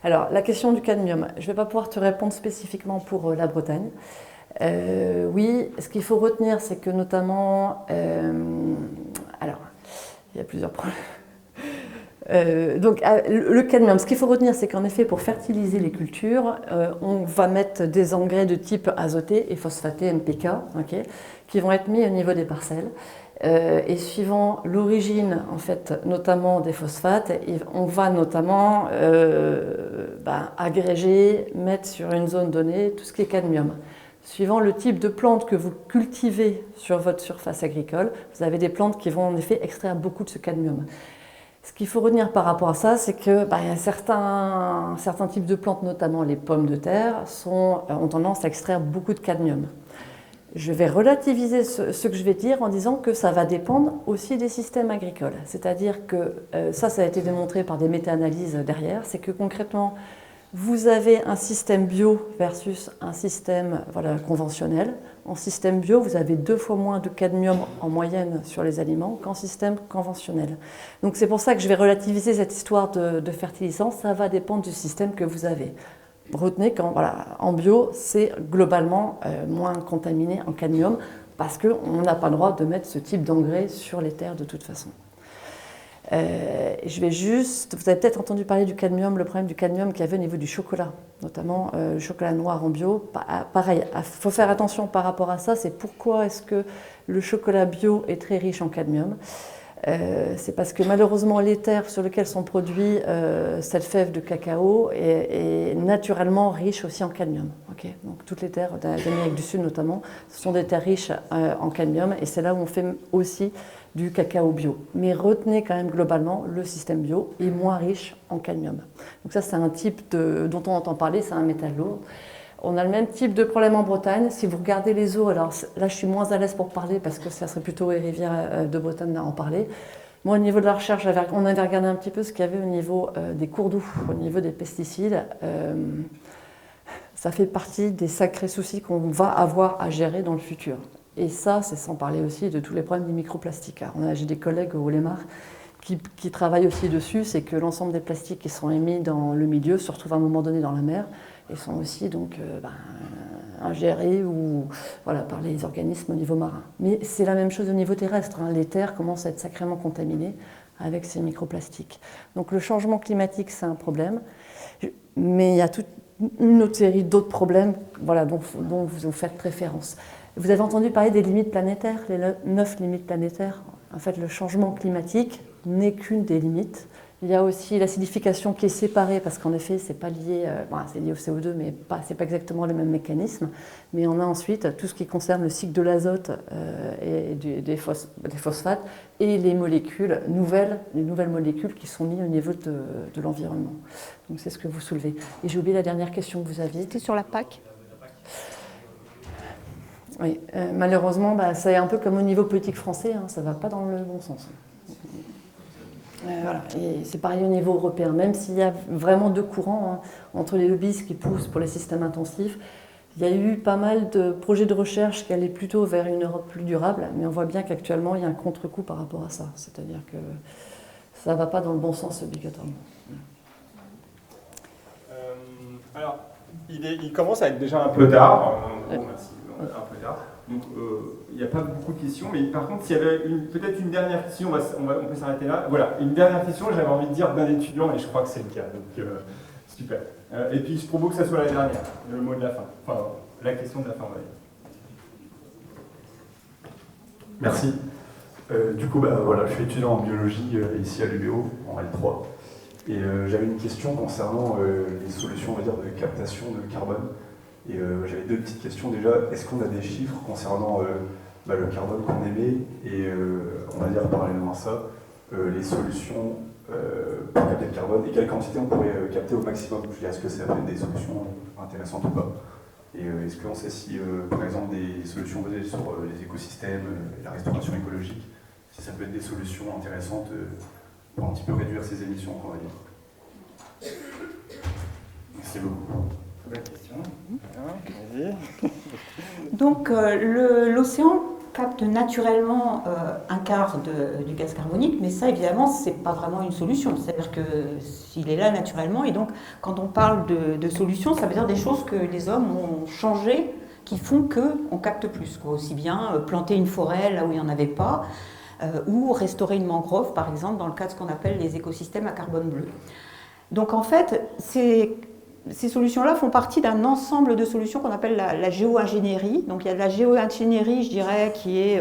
Alors, la question du cadmium, je ne vais pas pouvoir te répondre spécifiquement pour la Bretagne. Oui, ce qu'il faut retenir, c'est que notamment. Alors, il y a plusieurs problèmes. Donc, le cadmium, ce qu'il faut retenir, c'est qu'en effet, pour fertiliser les cultures, on va mettre des engrais de type azoté et phosphaté, NPK, okay, qui vont être mis au niveau des parcelles. Et suivant l'origine, en fait, notamment des phosphates, on va notamment agréger, mettre sur une zone donnée tout ce qui est cadmium. Suivant le type de plante que vous cultivez sur votre surface agricole, vous avez des plantes qui vont en effet extraire beaucoup de ce cadmium. Ce qu'il faut retenir par rapport à ça, c'est que y a certains types de plantes, notamment les pommes de terre, ont tendance à extraire beaucoup de cadmium. Je vais relativiser ce que je vais dire en disant que ça va dépendre aussi des systèmes agricoles. C'est-à-dire que ça a été démontré par des méta-analyses derrière, c'est que concrètement, vous avez un système bio versus un système conventionnel. En système bio, vous avez 2 fois moins de cadmium en moyenne sur les aliments qu'en système conventionnel. Donc c'est pour ça que je vais relativiser cette histoire de fertilisant. Ça va dépendre du système que vous avez. Retenez qu'en bio, c'est globalement moins contaminé en cadmium parce qu'on n'a pas le droit de mettre ce type d'engrais sur les terres de toute façon. Je vais juste, vous avez peut-être entendu parler du cadmium, le problème du cadmium qu'il y avait au niveau du chocolat, notamment le chocolat noir en bio. Pareil, il faut faire attention par rapport à ça, c'est pourquoi est-ce que le chocolat bio est très riche en cadmium. C'est parce que malheureusement les terres sur lesquelles sont produits cette fève de cacao est naturellement riche aussi en cadmium. Okay, donc toutes les terres d'Amérique du Sud notamment, ce sont des terres riches en cadmium et c'est là où on fait aussi du cacao bio. Mais retenez quand même globalement, le système bio est moins riche en cadmium. Donc ça, c'est un type dont on entend parler, c'est un métal lourd. On a le même type de problème en Bretagne. Si vous regardez les eaux, alors là, je suis moins à l'aise pour parler parce que ça serait plutôt les rivières de Bretagne à en parler. Moi, au niveau de la recherche, on avait regardé un petit peu ce qu'il y avait au niveau des cours d'eau, au niveau des pesticides. Ça fait partie des sacrés soucis qu'on va avoir à gérer dans le futur. Et ça, c'est sans parler aussi de tous les problèmes des microplastiques. J'ai des collègues au Lémar qui travaillent aussi dessus, c'est que l'ensemble des plastiques qui sont émis dans le milieu se retrouvent à un moment donné dans la mer et sont aussi donc ingérés par les organismes au niveau marin. Mais c'est la même chose au niveau terrestre. Les terres commencent à être sacrément contaminées avec ces microplastiques. Donc le changement climatique, c'est un problème, mais il y a toute une autre série d'autres problèmes dont vous faites référence. Vous avez entendu parler des limites planétaires, les 9 limites planétaires. En fait, le changement climatique n'est qu'une des limites. Il y a aussi l'acidification qui est séparée, parce qu'en effet, c'est pas lié, c'est lié au CO2, mais c'est pas exactement le même mécanisme. Mais on a ensuite tout ce qui concerne le cycle de l'azote et des phosphates et les molécules les nouvelles molécules qui sont mises au niveau de l'environnement. Donc c'est ce que vous soulevez. Et j'ai oublié la dernière question que vous aviez. C'était sur la PAC. Oui, malheureusement, c'est un peu comme au niveau politique français, ça ne va pas dans le bon sens. Voilà. Et c'est pareil au niveau européen, même s'il y a vraiment deux courants entre les lobbyistes qui poussent pour les systèmes intensifs. Il y a eu pas mal de projets de recherche qui allaient plutôt vers une Europe plus durable, mais on voit bien qu'actuellement, il y a un contre-coup par rapport à ça. C'est-à-dire que ça ne va pas dans le bon sens obligatoirement. Alors, il commence à être déjà un peu tard. Merci, un peu tard. Donc, il n'y a pas beaucoup de questions. Mais par contre, s'il y avait peut-être une dernière question, on peut s'arrêter là. Voilà, une dernière question, j'avais envie de dire d'un étudiant, et je crois que c'est le cas. Donc, super. Et puis, je propose que ça soit la dernière, le mot de la fin. Enfin, la question de la fin, on va dire. Merci. Du coup, je suis étudiant en biologie ici à l'UBO, en L3. Et j'avais une question concernant les solutions, on va dire, de captation de carbone. Et j'avais deux petites questions. Déjà, est-ce qu'on a des chiffres concernant le carbone qu'on émet et, on va dire, parallèlement à ça, les solutions pour capter le carbone et quelle quantité on pourrait capter au maximum? Est-ce que ça peut être des solutions intéressantes ou pas? Et est-ce qu'on sait si, par exemple, des solutions basées sur les écosystèmes, la restauration écologique, si ça peut être des solutions intéressantes pour un petit peu réduire ces émissions, on va dire. Merci beaucoup. Bonne question. Vas-y. Donc l'océan capte naturellement un quart du gaz carbonique, mais ça évidemment c'est pas vraiment une solution. C'est-à-dire que s'il est là naturellement, et donc quand on parle de solutions, ça veut dire des choses que les hommes ont changé, qui font qu'on capte plus. Aussi bien planter une forêt là où il n'y en avait pas, ou restaurer une mangrove par exemple dans le cadre de ce qu'on appelle les écosystèmes à carbone bleu. Donc en fait, ces solutions-là font partie d'un ensemble de solutions qu'on appelle la géo-ingénierie. Donc il y a de la géo-ingénierie, je dirais, qui est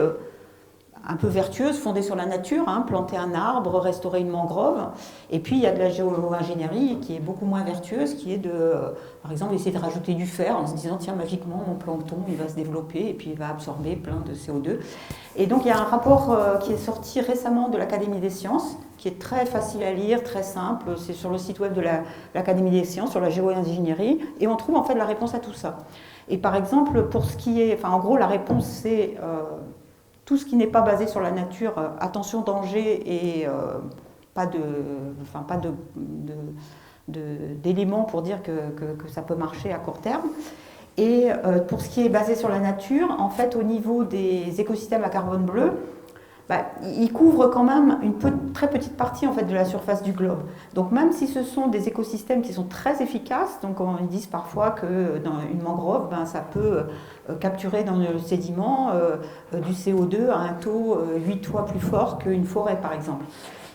un peu vertueuse, fondée sur la nature, planter un arbre, restaurer une mangrove. Et puis il y a de la géo-ingénierie qui est beaucoup moins vertueuse, qui est par exemple, essayer de rajouter du fer en se disant, tiens, magiquement, mon plancton, il va se développer et puis il va absorber plein de CO2. Et donc il y a un rapport qui est sorti récemment de l'Académie des sciences, qui est très facile à lire, très simple. C'est sur le site web de l'Académie des sciences, sur la géo-ingénierie, et on trouve en fait la réponse à tout ça. Et par exemple, pour ce qui est, en gros, la réponse c'est tout ce qui n'est pas basé sur la nature, attention, danger, et pas d'éléments pour dire que ça peut marcher à court terme. Et pour ce qui est basé sur la nature, en fait, au niveau des écosystèmes à carbone bleu, ils couvrent quand même une très petite partie en fait, de la surface du globe. Donc même si ce sont des écosystèmes qui sont très efficaces, donc on dit parfois que dans une mangrove, ça peut capturer dans le sédiment du CO2 à un taux 8 fois plus fort qu'une forêt par exemple.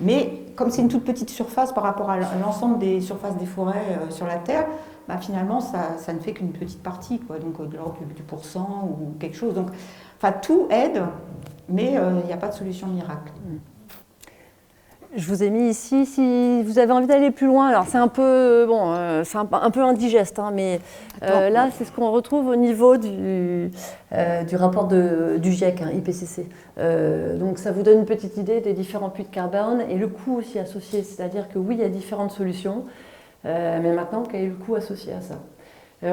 Mais comme c'est une toute petite surface par rapport à l'ensemble des surfaces des forêts sur la Terre, finalement ça ne fait qu'une petite partie, donc de l'ordre du % ou quelque chose. Donc tout aide, mais il n'y a pas de solution miracle. Je vous ai mis ici, si vous avez envie d'aller plus loin, alors c'est un peu, bon, c'est un peu indigeste, hein, mais là c'est ce qu'on retrouve au niveau du rapport du GIEC, hein, IPCC. Donc ça vous donne une petite idée des différents puits de carbone et le coût aussi associé, c'est-à-dire que oui, il y a différentes solutions, mais maintenant, quel est le coût associé à ça?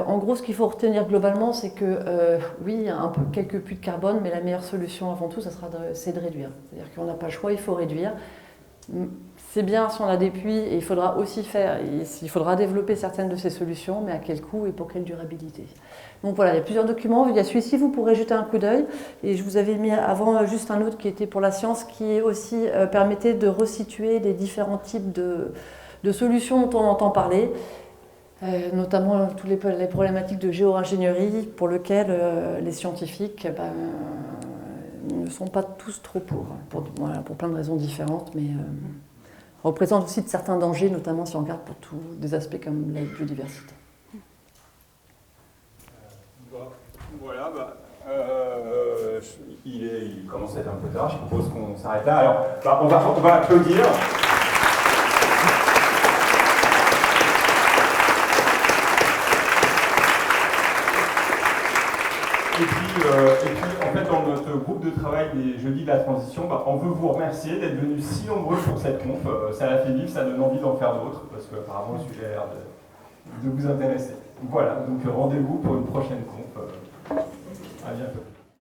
En gros, ce qu'il faut retenir globalement, c'est que oui, il y a quelques puits de carbone, mais la meilleure solution avant tout, c'est de réduire. C'est-à-dire qu'on n'a pas le choix, il faut réduire. C'est bien si on a des puits, et il faudra aussi il faudra développer certaines de ces solutions, mais à quel coût et pour quelle durabilité. Donc voilà, il y a plusieurs documents. Il y a celui-ci, vous pourrez jeter un coup d'œil. Et je vous avais mis avant juste un autre qui était pour la science, qui aussi permettait de resituer les différents types de solutions dont on entend parler. Notamment toutes les problématiques de géo-ingénierie pour lesquelles les scientifiques ne sont pas tous trop pour plein de raisons différentes, mais représentent aussi de certains dangers, notamment si on regarde pour tous des aspects comme la biodiversité. Voilà, il commence à être un peu tard, je propose qu'on s'arrête là. Alors, on va applaudir. Et puis, en fait, dans notre groupe de travail des Jeudis de la Transition, on veut vous remercier d'être venus si nombreux pour cette conf. Ça l'a fait vivre, ça donne envie d'en faire d'autres, parce qu'apparemment le sujet a l'air de vous intéresser. Voilà, donc rendez-vous pour une prochaine conf. À bientôt.